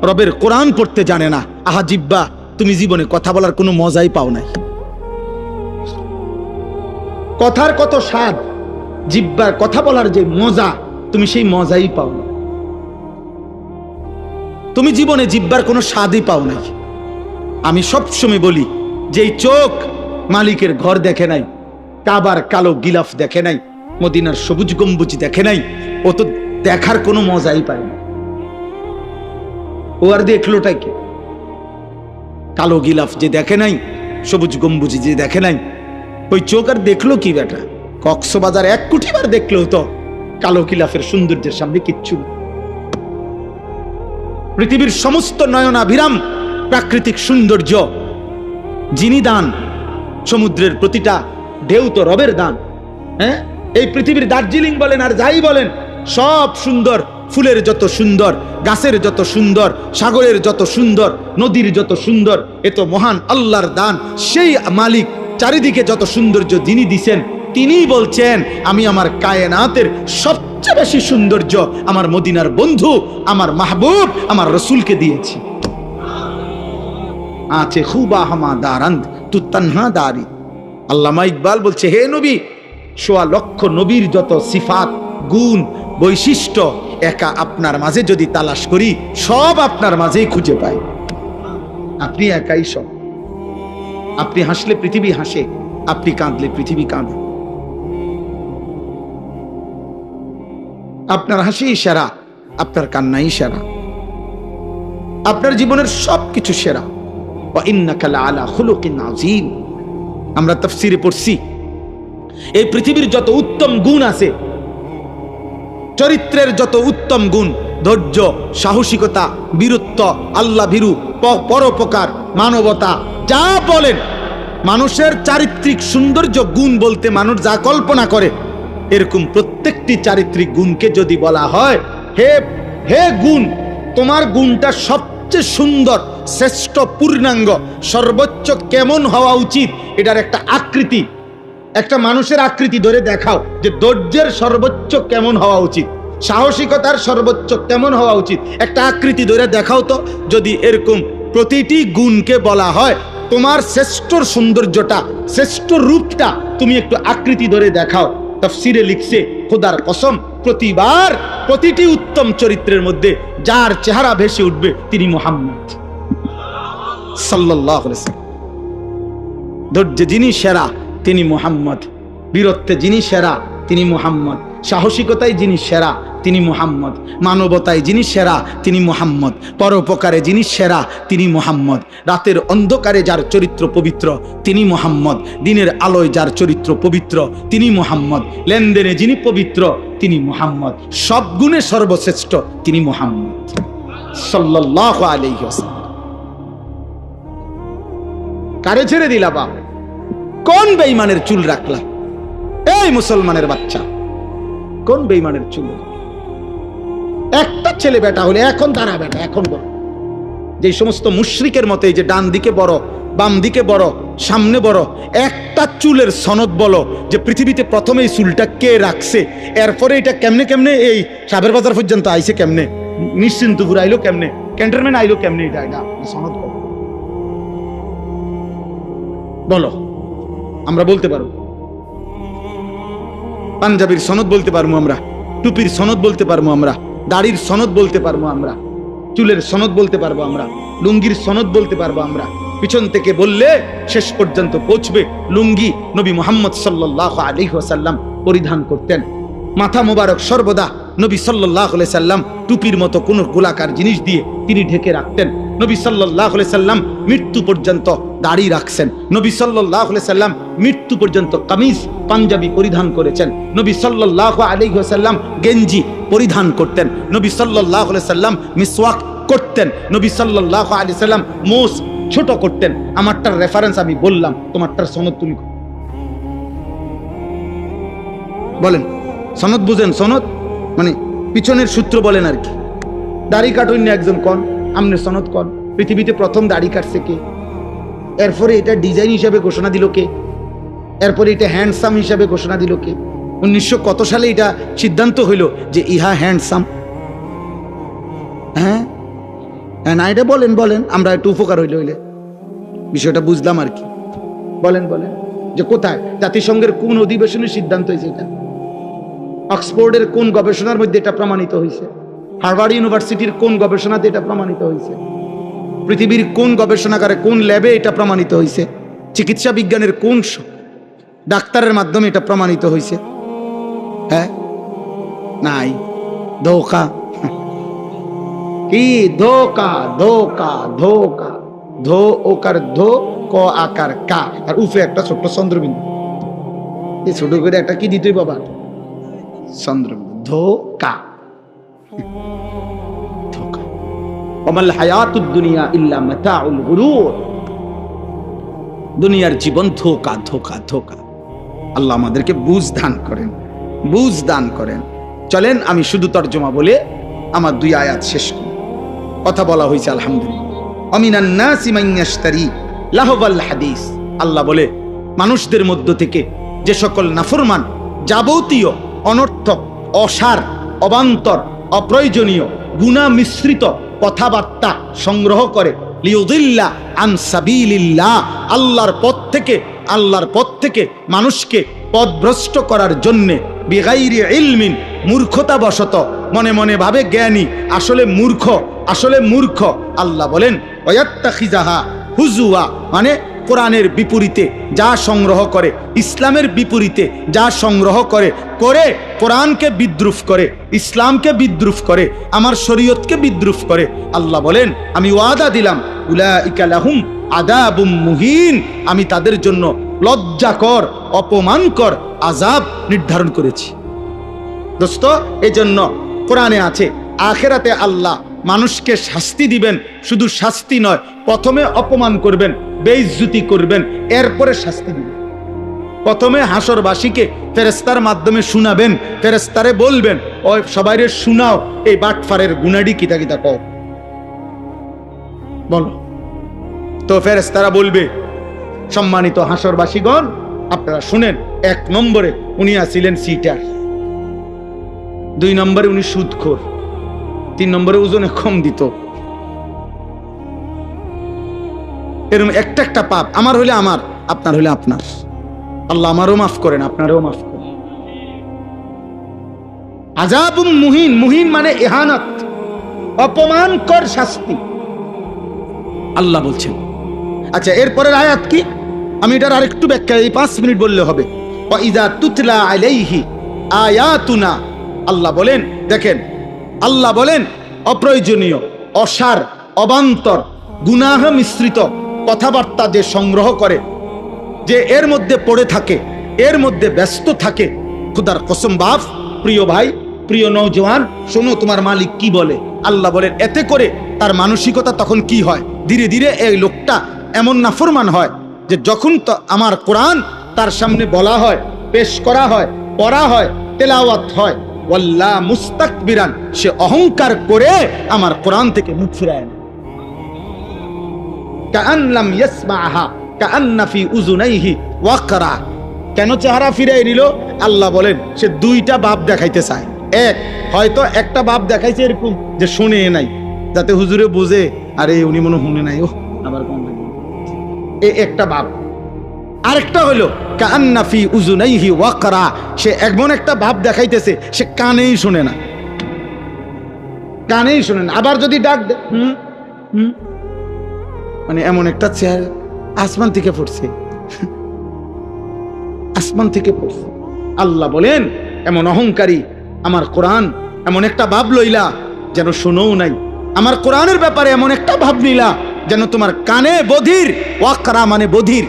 রবের কোরআন পড়তে জানে না, আহা জিব্বা, তুমি জীবনে কথা বলার কোনো মজাই পাও নাই। কথার কত স্বাদ, জিব্বার কথা বলার যে মজা, তুমি সেই মজাই পাও না। তুমি জীবনে জিব্বার কোনো স্বাদই পাও নাই। আমি সবসময় বলি, যেই চোখ মালিকের ঘর দেখে নাই, কাবার কালো গিলাফ দেখে নাই, মদিনার সবুজ গম্বুজ দেখে নাই, ও তো দেখার কোনো মজাই পায় না। ও আর দেখলোটাই কে? কালো গিলাফ যে দেখে নাই, সবুজ গম্বুজ যে দেখে নাই, ওই চোখ আর দেখলো কি বেটা? কক্সবাজার 1 কোটি বার দেখলেও তো কালো গিলাফের সৌন্দর্যের সামনে কিচ্ছু না। পৃথিবীর সমস্ত নয়নাভিরাম প্রাকৃতিক সৌন্দর্য যিনি দান, সমুদ্রের প্রতিটা ঢেউ তো রবের দান। হ্যাঁ, এই পৃথিবীর দার্জিলিং বলেন আর যাই বলেন, সব সুন্দর, ফুলের যত সুন্দর, গাছের যত সুন্দর, সাগরের যত সুন্দর, নদীর যত সুন্দর, এ তো মহান আল্লাহর দান। সেই মালিক চারিদিকে যত সৌন্দর্য যিনি দিছেন, তিনিই বলছেন আমি আমার কায়নাতের সবচেয়ে বেশি সৌন্দর্য আমার মদিনার বন্ধু, আমার মাহবুব, আমার রসুলকে দিয়েছি। আছে খুবা হামা দারান্দ তু তন্হা দারি। আল্লামা ইকবাল বলছে, হে নবী, 1.25 লক্ষ নবীর যত সিফাত, গুণ, বৈশিষ্ট্য একা আপনার মাঝে যদি তালাশ করি, সব আপনার মাঝেই খুঁজে পাই। আপনি একাই সব। আপনি হাসলে পৃথিবী হাসে, আপনি কাঁদলে পৃথিবী কাঁদে। আপনার হাসি সেরা, আপনার কান্নাই সেরা, আপনার জীবনের সবকিছু সেরা। ওয়া ইন্নাকা লাআলা খুলুকিন আযীম। আমরা তাফসীরে পড়ছি, এই পৃথিবীর যত উত্তম গুণ আছে, চরিত্রের যত উত্তম গুণ, ধৈর্য, সাহসিকতা, বীরত্ব, আল্লাহ ভীরু, পরোপকার, মানবতা, যা বলেন, মানুষের চারিত্রিক সৌন্দর্য গুণ বলতে মানুষ যা কল্পনা করে, এরকম প্রত্যেকটি চারিত্রিক গুণকে যদি বলা হয়, হে হে গুণ, তোমার গুণটা সবচেয়ে সুন্দর, শ্রেষ্ঠ, পূর্ণাঙ্গ, সর্বোচ্চ কেমন হওয়া উচিত, এটার একটা আকৃতি, একটা মানুষের আকৃতি ধরে দেখাও যে ধৈর্যের সর্বোচ্চ কেমন হওয়া উচিত, সাহসিকতার সর্বোচ্চ কেমন হওয়া উচিত, একটা আকৃতি ধরে দেখাও তো। যদি এরকম প্রতিটি গুণকে বলা হয় তোমার শ্রেষ্ঠ সৌন্দর্যটা, শ্রেষ্ঠ রূপটা তুমি একটু আকৃতি ধরে দেখাও, তাফসিরে লিখছে খোদার কসম প্রতিবার প্রতিটি উত্তম চরিত্রের মধ্যে যার চেহারা ভেসে উঠবে তিনি মুহাম্মদ সাল্লাল্লাহু আলাইহি ওয়াসাল্লাম। ধৈর্যে যিনি সেরা তিনি মুহাম্মদ, বীরত্বে যিনি সেরা তিনি মুহাম্মদ, সাহসিকতায় যিনি সেরা তিনি মুহাম্মদ, মানবতায় যিনি সেরা তিনি মুহাম্মদ, পরোপকারে যিনি সেরা তিনি মুহাম্মদ, রাতের অন্ধকারে যার চরিত্র পবিত্র তিনি মুহাম্মদ, দিনের আলোয় যার চরিত্র পবিত্র তিনি মুহাম্মদ, লেনদেনে যিনি পবিত্র তিনি মুহাম্মদ, সব গুণে সর্বশ্রেষ্ঠ তিনি মুহাম্মদ সাল্লাল্লাহু আলাইহি ওয়াসাল্লাম। কারে ছেড়ে দিলা বাপ? কোন বেঈমানের চুল রাখলা? এই মুসলমানের বাচ্চা, কোন বেঈমানের চুল? একটা ছেলে বেটা হলে এখন তারা বেটা, এখন বড়। যে সমস্ত মুশরিকের মতে যে ডান দিকে বড়, বাম দিকে বড়, সামনে বড়, একটা চুলের সনদ বলো যে পৃথিবীতে প্রথমে এই চুলটা কে রাখছে, এরপরে এটা কেমনে কেমনে এই সাবের বাজার পর্যন্ত আইছে, কেমনে নিশ্চিন্তপুর আইলো, কেমনে ক্যান্টনমেন্ট আইলো, কেমনে এটা সনদ বলো। আমরা বলতে পারবো, পাঞ্জাবির সনদ বলতে পারবো আমরা, টুপির সনদ বলতে পারবো আমরা, দাড়ির সনদ বলতে পারবো আমরা, চুলের সনদ বলতে পারবো আমরা, লুঙ্গির সনদ বলতে পারবো আমরা। পিছন থেকে বললে শেষ পর্যন্ত পৌঁছবে। লুঙ্গি নবী মুহাম্মদ সাল্লাল্লাহু আলাইহি ওয়াসাল্লাম পরিধান করতেন। মাথা মোবারক সর্বদা নবী সাল্লাল্লাহু আলাইহি সাল্লাম টুপির মতো কোন গোলাকার জিনিস দিয়ে তিনি ঢেকে রাখতেন। নবী সাল্লাল্লাহু আলাইহি সাল্লাম মৃত্যু পর্যন্ত দাড়ি রাখছেন। নবী সাল্লাল্লাহু আলাইহি সাল্লাম মৃত্যু পর্যন্ত কামিজ পাঞ্জাবি পরিধান করেছেন। নবী সাল্লাল্লাহু আলাইহি ওয়াসাল্লাম গেঞ্জি পরিধান করতেন। নবী সাল্লাল্লাহু আলাইহি সাল্লাম মিসওয়াক করতেন। নবী সাল্লাল্লাহু আলাইহি সাল্লাম মোস ছোট করতেন। আমারটার রেফারেন্স আমি বললাম, তোমারটার সনদ তুমি বলেন। সনদ বুঝেন? সনদ মানে পিছনের সূত্র বলেন আর কি। দাড়ি কাটুন না একজন কন, আমনে সনদ কন। পৃথিবীতে প্রথম দাড়ি কাটছে কে? এরপরে এটা ডিজাইন হিসাবে ঘোষণা দিল কে? এরপরে এটা হ্যান্ডসাম হিসাবে ঘোষণা দিল কে? 1900 কত সালে এটা সিদ্ধান্ত হইল যে ইহা হ্যান্ডসাম? হ্যাঁ না, এটা বলেন বলেন, আমরা একটু উপকার হইলে হইলে বিষয়টা বুঝলাম আর কি। বলেন বলেন যে কোথায়, জাতিসংঘের কোন অধিবেশনের সিদ্ধান্ত হয়েছে এটা? অক্সফোর্ডের কোন গবেষণার মধ্যে এটা প্রমাণিত হয়েছে? হার্ভার্ড ইউনিভার্সিটির কোন গবেষণাতে এটা প্রমাণিত হয়েছে? পৃথিবীর কোন গবেষণাগারে, কোন ল্যাবে এটা প্রমাণিত হয়েছে? চিকিৎসা বিজ্ঞানের কোন ডাক্তারের মাধ্যমে এটা প্রমাণিত হয়েছে? হ্যাঁ নাই, ধোকা। কি ধোকা? ধোকা ধোকা, ধো ওকার ধো, ক আকার কা, আর উফে একটা ছোট্ট চন্দ্রবিন্দু। এই ছোট করে একটা কি দিতই বাবা? চন্দ্রবিন্দু। ধোকা। ধোকা। ওমাল হায়াতুদ দুনিয়া ইল্লা মাতাউল গুরুর। দুনিয়ার জীবন ধোকা ধোকা ধোকা। আল্লাহ আমাদেরকে বুঝ দান করেন, বুঝ দান করেন। চলেন আমি শুধু তর্জমা বলে আমার 2 আয়াত শেষ করি। কথা বলা হয়েছে আলহামদুলিল্লাহ। আমিনান নাসি মান ইয়াশতারি লাহওয়াল হাদিস। আল্লাহ বলে মানুষদের মধ্য থেকে যে সকল নাফরমান যাবতীয় অনর্থক, অসার, অবান্তর, অপ্রয়োজনীয়, গুনাহ মিশ্রিত কথাবার্তা সংগ্রহ করে, লিউদিল্লা আন সাবিলিল্লাহ, আল্লাহর পথ থেকে মানুষকে পথভ্রষ্ট করার জন্যে, বিগাইরি ইলমিন, মূর্খতাবশত, মনে মনে ভাবে জ্ঞানী, আসলে মূর্খ। আল্লাহ বলেন ওয়াত্তাখিজাহা হুজুয়া, মানে কোরআনের বিপরীতে যা সংগ্রহ করে, ইসলামের বিপরীতে যা সংগ্রহ করে কোরআনকে বিদ্রুপ করে, ইসলামকে বিদ্রুপ করে, আমার শরীয়তকে বিদ্রুপ করে। আল্লাহ বলেন আমি ওয়াদা দিলাম উলাইকা লাহুম আযাবুম মুহিন, আমি তাদের জন্য লজ্জাকর, অপমানকর আযাব নির্ধারণ করেছি। দোস্ত, এজন্য কোরআনে আছে আখিরাতে আল্লাহ মানুষকে শাস্তি দিবেন, শুধু শাস্তি নয়, প্রথমে অপমান করবেন, বেইজ্জতি করবেন, এরপরে শাস্তি দিবেন। প্রথমে হাসরবাসীকে ফেরেশতার মাধ্যমে শুনাবেন, ফেরেশতারে বলবেন ও সবাইরে শুনাও এই বাটফারের গুনাডি কিতা কিতা কও, বলো। তো ফেরেশতারা বলবে, সম্মানিত হাসরবাসীগণ আপনারা শুনেন, 1 নম্বরে উনি আছিলেন সিটার, 2 নম্বরে উনি সুদখোর, 3 নম্বরে ওজনে কম দিত। এরকম একটা একটা পাপ, আমার হলে আমার, আপনার হলে আপনার। আল্লাহ আমারও মাফ করেন, আপনারও মাফ করেন। আযাবুম মুহিন, মুহিন মানে ইহানাত, অপমানকর শাস্তি আল্লাহ বলছেন। আচ্ছা, এরপরের আয়াত কি? আমি এটার আরেকটু ব্যাখ্যা এই 5 মিনিট বললে হবে। ওয়া ইযা তুতলা আলাইহি আয়াতুনা, আল্লাহ বলেন, দেখেন আল্লাহ বলেন অপ্রয়োজনীয়, অসার, অবান্তর, গুনাহ মিশ্রিত কথাবার্তা যে সংগ্রহ করে, যে এর মধ্যে পড়ে থাকে, এর মধ্যে ব্যস্ত থাকে, খুদার কসম বাপ, প্রিয় ভাই, প্রিয় নওজওয়ান, শোনো তোমার মালিক কি বলে। আল্লাহ বলেন এতে করে তার মানসিকতা তখন কি হয়, ধীরে ধীরে এই লোকটা এমন নাফরমান হয় যে যখন তো আমার কোরআন তার সামনে বলা হয়, পেশ করা হয়, পড়া হয়, তেলাওয়াত হয়, ওয়াল্লাহ মুস্তাকবিরান, সে অহংকার করে আমার কোরআন থেকে মুখ ফিরায় না। কাআন লাম ইয়াসমাআহা কাআন্না ফি উযুনাইহি ওয়াকরা। কেন চেহারা ফিরাই নিল? আল্লাহ বলেন সে 2টা বাপ দেখাইতে চায়। এক, হয়তো একটা বাপ দেখাইছে এরকম যে শুনে নাই, যাতে হুজুরে বুঝে আরে উনি মনে শুনে নাই, ও আবার কোন এই একটা বাপ। আরেকটা হলো কাআন্না ফি উযুনাইহি ওয়াকরা, সে এমন একটা ভাব দেখাইতেছে সে কানেই শুনে না, কানেই শুনে না। আবার যদি ডাক দে, মানে এমন একটা চেহারা, আসমান থেকে পড়ছে, আসমান থেকে পড়ছে। আল্লাহ বলেন এমন অহংকারী আমার কোরআন এমন একটা ভাব লইলা যেন শুনোও নাই, আমার কোরআনের ব্যাপারে এমন একটা ভাব নিলা যেন তোমার কানে বধির, ওয়াকরা মানে বধির,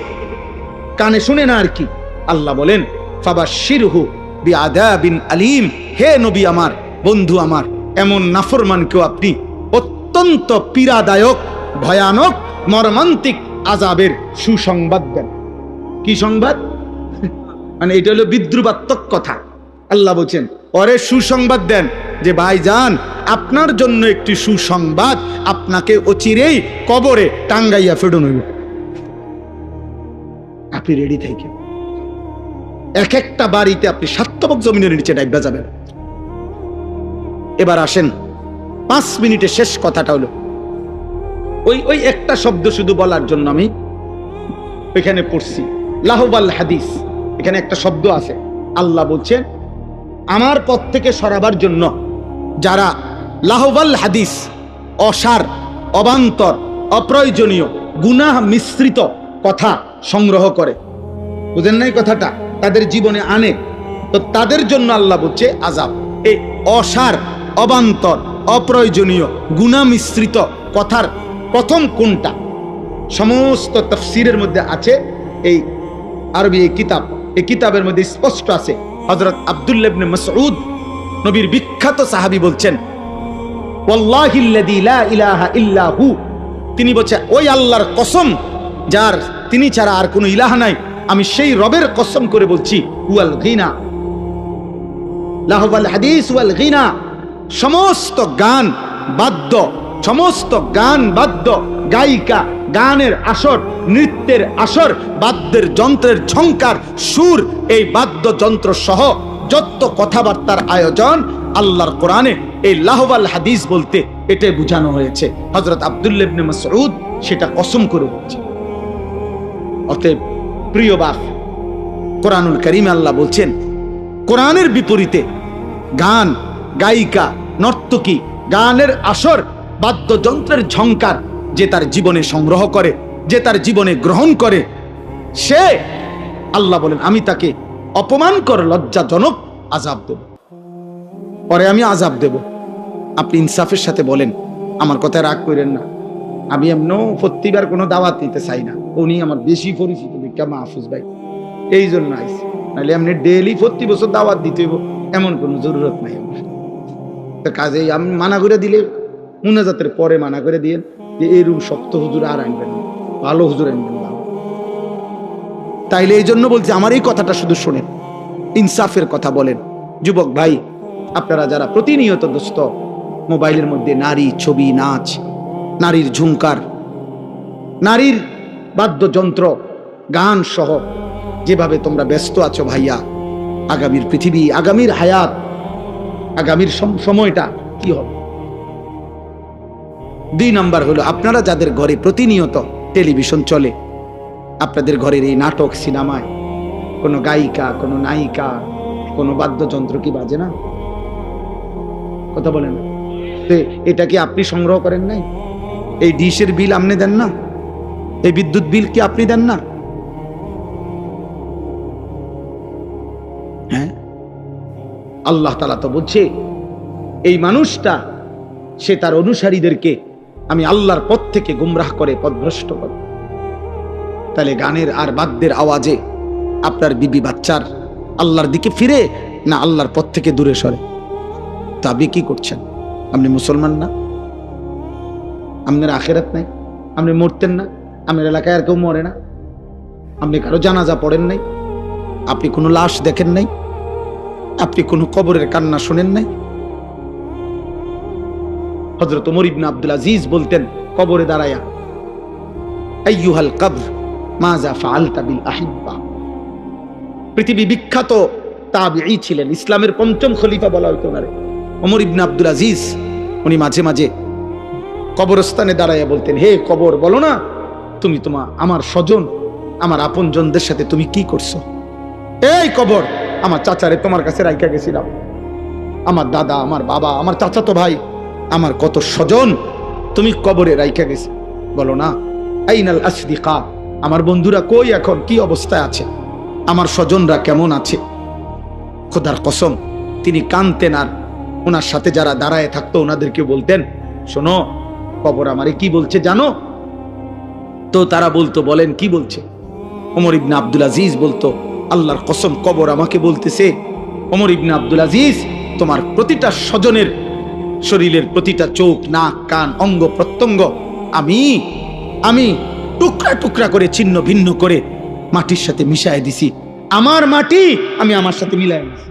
কানে শুনে না আর কি। আল্লাহ বলেন ফাবাশশিরহু বিআযাবিন আলীম, হে নবী আমার, বন্ধু আমার, এমন নাফরমানকেও আপনি অত্যন্ত পীড়াদায়ক, ভয়ানক, মর্মান্তিক আযাবের সুসংবাদ দেন। কি সংবাদ? মানে এটা হলো বিদ্রুপাত্মক কথা। আল্লাহ বলছেন ওরে সুসংবাদ দেন যে ভাইজান আপনার জন্য একটি সুসংবাদ, আপনাকে অচিরেই কবরে টাঙ্গাইয়া ফেডন হইব, আপনি রেডি থাকেন। এক একটা বাড়িতে আপনি 7 তবক জমিনের নিচে ডাইবা যাবেন। এবার আসেন 5 মিনিটে শেষ কথাটা হলো ওই একটা শব্দ শুধু বলার জন্য আমি এখানে পড়ছি, লাহবাল হাদিস। এখানে একটা শব্দ আছে, আল্লাহ বলছেন আমার পথ থেকে সরাবার জন্য যারা লাহবাল হাদিস, অসার, অবান্তর, অপ্রয়োজনীয়, গুনাহ মিশ্রিত কথা সংগ্রহ করে, বুঝেন নাই কথাটা, তাদের জীবনে আনে, তো তাদের জন্য আল্লাহ বলছে আযাব। এই অসার, অবান্তর, অপ্রয়োজনীয়, গুনাহ মিশ্রিত কথার প্রথম কোনটা? সমস্ত তাফসীরের মধ্যে আছে, এই আরবি এই কিতাব, এই কিতাবের মধ্যে স্পষ্ট আছে। হযরত আব্দুল্লাহ ইবনে মাসউদ, নবীর বিখ্যাত সাহাবী, বলছেন ওয়াল্লাহিল্লাযী লা ইলাহা ইল্লা হু, তিনি বলছে ওই আল্লাহর কসম যার তিনি ছাড়া আর কোনো ইলাহ নাই, আমি সেই রবের কসম করে বলছি, ওয়াল গিনা, লাহবাল হাদিস ওয়াল গিনা, সমস্ত গান বাদ্য, সমস্ত গান বাদ্য, গায়িকা, গানের আসর, নৃত্যের আসর, বাদ্যের যন্ত্রের ঝংকার, সুর, এই বাদ্য যন্ত্র সহ যত কথাবার্তার আয়োজন আল্লাহর কোরআনে এই লাহবাল হাদিস বলতে এটাই বোঝানো হয়েছে। হযরত আব্দুল্লাহ ইবনে মাসউদ সেটা কসম করে বলছে। অতএব প্রিয় বাপ, কোরআনুল কারীমে আল্লাহ বলছেন কোরআনের বিপরীতে গান, গায়িকা, নর্তকী, গানের আসর, বাদ্যযন্ত্রের ঝংকার যে তার জীবনে সংগ্রহ করে, যে তার জীবনে গ্রহণ করে, সে আল্লাহ বলেন আমি তাকে অপমানকর, লজ্জাজনক আযাব দেব, পরে আমি আযাব দেব। আপনি ইনসাফের সাথে বলেন, আমার কথায় রাগ করেন না, আমি এমন প্রতিবার কোনো দাওয়াত নিতে চাই না, উনি আমার বেশি পরিচিত বিজ্ঞা মাহফুজ ভাই, এই জন্য আইসি, নাহলে এমনি ডেইলি প্রতি বছর দাওয়াত দিতে হইব এমন কোনো জরুরত নাই আমার। তো কাজেই আমি মানা করে দিলে মুনাজাতের পরে মানা করে দিয়েন যে এরকম শক্ত হুজুর আর আনবেন না, ভালো হুজুর আনবেন না। তাইলে এই জন্য বলছি, আমার এই কথাটা শুধু শোনেন, ইনসাফের কথা বলেন। যুবক ভাই, আপনারা যারা প্রতিনিয়ত দোস্ত মোবাইলের মধ্যে নারী ছবি, নাচ, নারীর ঝুমকার, নারীর বাদ্যযন্ত্র, গান সহ যেভাবে তোমরা ব্যস্ত আছো ভাইয়া, আগামীর পৃথিবী, আগামীর হায়াত, আগামীর সময়টা কি হবে? 2 নাম্বার হলো, আপনারা যাদের ঘরে প্রতিনিয়ত টেলিভিশন চলে, আপনাদের ঘরের এই নাটক সিনেমায় কোনো গায়িকা, কোনো নায়িকা, কোনো বাদ্যযন্ত্র কি বাজে না? কথা বলেন, এটা কি আপনি সংগ্রহ করেন নাই? এই ডিশের বিল আপনি দেন না? এই বিদ্যুৎ বিল কি আপনি দেন না? হ্যাঁ, আল্লাহ তাআলা তো বলছে এই মানুষটা, সে তার অনুসারীদেরকে আমি আল্লাহর পথ থেকে গুমরাহ করে পথভ্রষ্ট করে। তাহলে গানের আর বাদ্যের আওয়াজে আপনার বিবি বাচ্চার আল্লাহর দিকে ফিরে না আল্লাহর পথ থেকে দূরে সরে? তা আপনি কি করছেন? আপনি মুসলমান না? আপনার আখিরাত নাই? আপনি মরতেন না? আপনার এলাকায় আর কেউ মরে না? আপনি কারো জানাজা পড়েন নাই? আপনি কোনো লাশ দেখেন নাই? আপনি কোনো কবরের কান্না শোনেন নাই? হযরত ওমর ইবনে আব্দুল আজিজ বলতেন কবরে দাঁড়ায়া, আইয়ুহাল কবর মাযা ফাআলতা বিল আহিব্বা। পৃথিবী বিখ্যাত তাবিঈ ছিলেন, ইসলামের 5ম খলিফা বলা হইতো ওনারে, ওমর ইবনে আব্দুল আজিজ। উনি মাঝে মাঝে কবরস্থানে দাঁড়াইয়া বলতেন, হে কবর, বলো না তুমি আমার স্বজন, আমার আপনজনদের সাথে তুমি কি করছো? এই কবর, আমার চাচারে তোমার কাছে রাইখা গেছিলাম, আমার দাদা, আমার বাবা, আমার চাচাতো ভাই, আমার কত স্বজন তুমি কবরে রাইখা গেছে, বলো না? আইনাল আসদিকা, আমার বন্ধুরা কই, এখন কি অবস্থায় আছে, আমার স্বজনরা কেমন আছে? খোদার কসম, তিনি কাঁদতেন, আর ওনার সাথে যারা দাঁড়ায় থাকতো ওনাদেরকে বলতেন, শোনো কবর আমারে কি বলছে জানো? তো তারা বলতো, বলেন কি বলছে? ওমর ইবনে আব্দুল আজিজ বলতো, আল্লাহর কসম, কবর আমাকে বলতেছে, ওমর ইবনে আব্দুল আজিজ, তোমার প্রতিটা স্বজনের শরীরের প্রতিটা চোখ, নাক, কান, অঙ্গ প্রত্যঙ্গ আমি টুকরা টুকরা করে ছিন্ন ভিন্ন করে মাটির সাথে মিশায় দিছি। আমার মাটি আমি আমার সাথে মিলাই দিছি।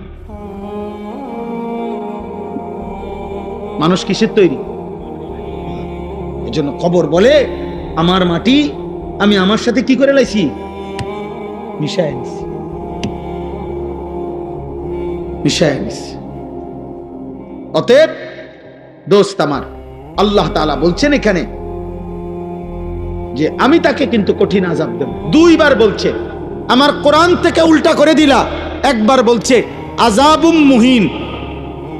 মানুষ কিসের তৈরি? এজন্য কবর বলে, আমার মাটি আমি আমার সাথে কি করে লাইছি? মিশায় দিছি, মিশায় দিছি। অতএব দোস্ত আমার, আল্লাহ তাআলা বলছেন এখানে যে আমি তাকে কিন্তু কঠিন আযাব দেব। 2 বার বলছে, আমার কোরআন থেকে উল্টা করে দিলা। একবার বলছে আযাবুম মুহিন,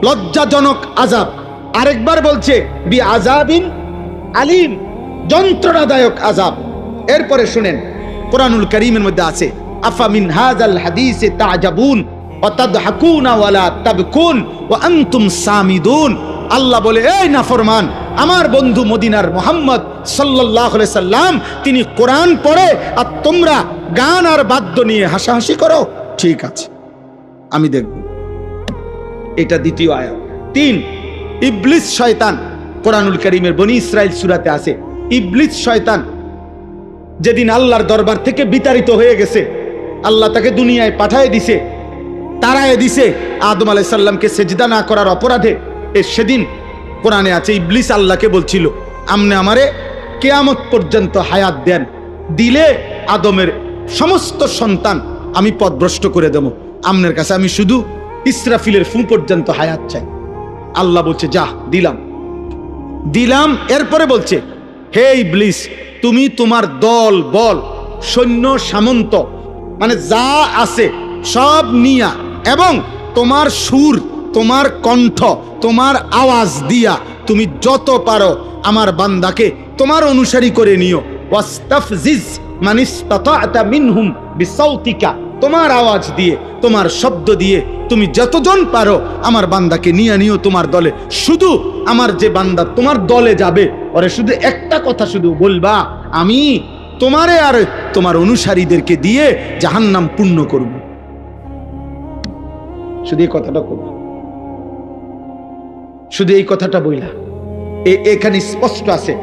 লজ্জাজনক আযাব। আরেকবার বলছে বি আযাবিন আলিম, যন্ত্রণাদায়ক আযাব। এরপরে শুনেন, কোরআনুল কারীমের মধ্যে আছে, আফা মিন হাযাল হাদিসে তা'জাবুন ওয়া তাদহাকুনা ওয়া লা তাবকুন ওয়া আনতুম সামিদুন। আল্লাহ বলে, এই নাফরমান, আমার বন্ধু মদিনার মুহাম্মদ সাল্লাল্লাহু আলাইহি সাল্লাম, তিনি কোরআন পড়ে আর তোমরা গান আর বাদ্য নিয়ে হাসাহাসি করো। ঠিক আছে, আমি দেখব। এটা দ্বিতীয় আয়াত। 3, ইবলিস শয়তান। কোরআনুল কারীমের বনি ইসরাইল সূরাতে আছে, ইবলিস শয়তান যেদিন আল্লাহর দরবার থেকে বিতাড়িত হয়ে গেছে, আল্লাহ তাকে দুনিয়ায় পাঠিয়ে দিছে, তাড়ায়ে দিছে আদম আলাইহিস সালামকে সেজদা না করার অপরাধে। সেদিন কোরআনে আছে, ইবলিস আল্লাহকে বলছিল, আপনি আমারে কিয়ামত পর্যন্ত হায়াত দেন, দিলে আদমের সমস্ত সন্তান আমি পথভ্রষ্ট করে দেব, আপনার কাছে আমি শুধু ইসরাফিলের ফু পর্যন্ত হায়াত চাই। আল্লাহ বলছে, যা দিলাম। এরপরে বলছে, হে ইবলিস, তুমি তোমার দল বল, সৈন্য সামন্ত, মানে যা আছে সব নিয়া, এবং তোমার সুর, তোমার কণ্ঠ, তোমার আওয়াজ দিয়া তুমি যত পারো আমার বান্দাকে তোমার অনুসারী করে নিও। ওয়াস্তাফজিজ মানিস্তাতা'তা মিনহুম বিসাউতিকা, তোমার আওয়াজ দিয়ে, তোমার শব্দ দিয়ে তুমি যতজন পারো আমার বান্দাকে নিয়ে নিও তোমার দলে। শুধু আমার যে বান্দা তোমার দলে যাবে, ওরে শুধু একটা কথা শুধু বলবা, আমি তোমারে আর তোমার অনুসারীদেরকে দিয়ে জাহান্নাম পূর্ণ করব। শুধু এই কথাটা করব, শুধু এই কথাটা বইলা। এখানে স্পষ্ট আছে,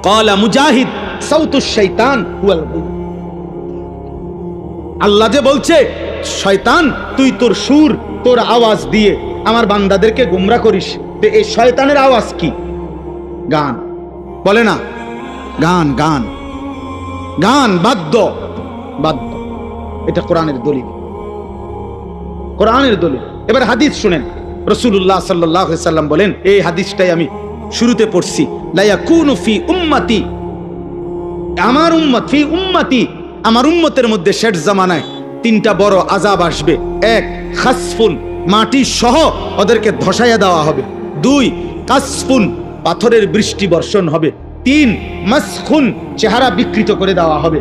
ক্বালা মুজাহিদ সাউতুশ শাইতান হুয়াল গুল। আল্লাহ যে বলছে শয়তান তুই তোর সুর, তোর আওয়াজ দিয়ে আমার বান্দাদেরকে গোমরা করিস, তো এই শয়তানের আওয়াজ কি? গান। বলে না গান, গান, গান, বাদ্য, বাদ্য। এটা কোরআনের দলিল, কোরআনের দলিল। এবার হাদিস শুনেন, রাসূলুল্লাহ সাল্লাল্লাহু আলাইহি সাল্লাম বলেন, এই হাদিসটাই আমি শুরুতে পড়ছি, লা ইয়াকুনু ফি উম্মতি, আমার উম্মত, ফি উম্মতি, আমার উম্মতের মধ্যে শেষ জামানায় তিনটা বড় আযাব আসবে। এক, খাসফুন, মাটি সহ ওদেরকে ধসাইয়া দেওয়া হবে। দুই, কাসফুন, পাথরের বৃষ্টি বর্ষণ হবে। তিন, মাসখুন, চেহারা বিকৃত করে দেওয়া হবে।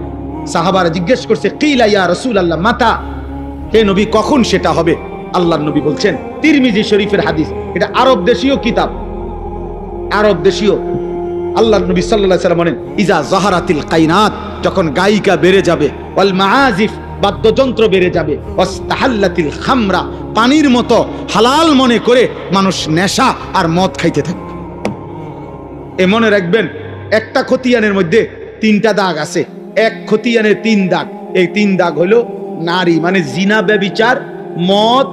সাহাবারা জিজ্ঞেস করছে, কিলা ইয়া রাসূলুল্লাহ মাতা, হে নবী কখন সেটা হবে? আল্লাহর নবী বলছেন, তিরমিজি শরীফের হাদিস, এটা আরব দেশীয় কিতাব, আরব দেশীয়। আল্লাহর নবী সাল্লাল্লাহু আলাইহি ওয়াসাল্লাম বলেন, ইজা যাহারাতিল কাইনাত, যখন গায়িকা বেড়ে যাবে, ওয়াল মাআজিফ, বাদ্যযন্ত্র বেড়ে যাবে, ওয়াস্তাহাল্লাতিল খামরা, পানির মতো হালাল মনে করে মানুষ নেশা আর মদ খাইতে থাকবে। এ মনে রাখবেন, একটা খতিয়ানের মধ্যে তিনটা দাগ আছে, এক খতিয়ানের তিন দাগ। এই তিন দাগ হলো নারী, মানে জিনা, ব্যভিচার, মদ,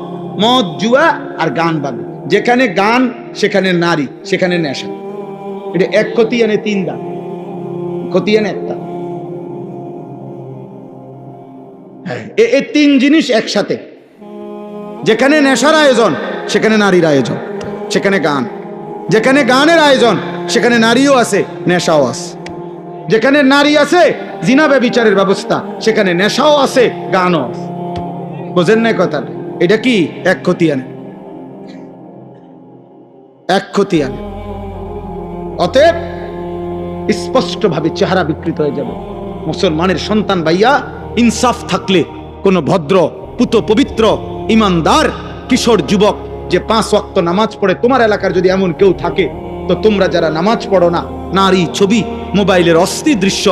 মদ জুয়া আর গান বাজনা। যেখানে গান সেখানে নারী, সেখানে নেশা। এটা এক খতিয়ানে তিন দাগ, খতিয়ানে একটা। এই তিন জিনিস একসাথে, যেখানে নেশার আয়োজন সেখানে নারীর আয়োজন, সেখানে গান, যেখানে গানের আয়োজন সেখানে নারীও আছে, নেশাও আছে। যেখানে নারী আছে, জিনা ব্যভিচারের ব্যবস্থা, সেখানে নেশাও আছে, গানও আছে। বোঝেন না কথাটা? এটা কি এক খতিয়ানে, এক খতিয়ানে। অতএব স্পষ্ট ভাবে চেহারা বিকৃত হয়ে যাবে। মুসলমানের সন্তান ভাইয়া, ইনসাফ থাকলে কোন ভদ্র, পুত পবিত্র, ইমানদার কিশোর যুবক যে 5 ওয়াক্ত নামাজ পড়ে, তোমার এলাকার যদি এমন কেউ থাকে, তো তোমরা যারা নামাজ পড়ো না, নারী ছবি, মোবাইলের অস্থির দৃশ্য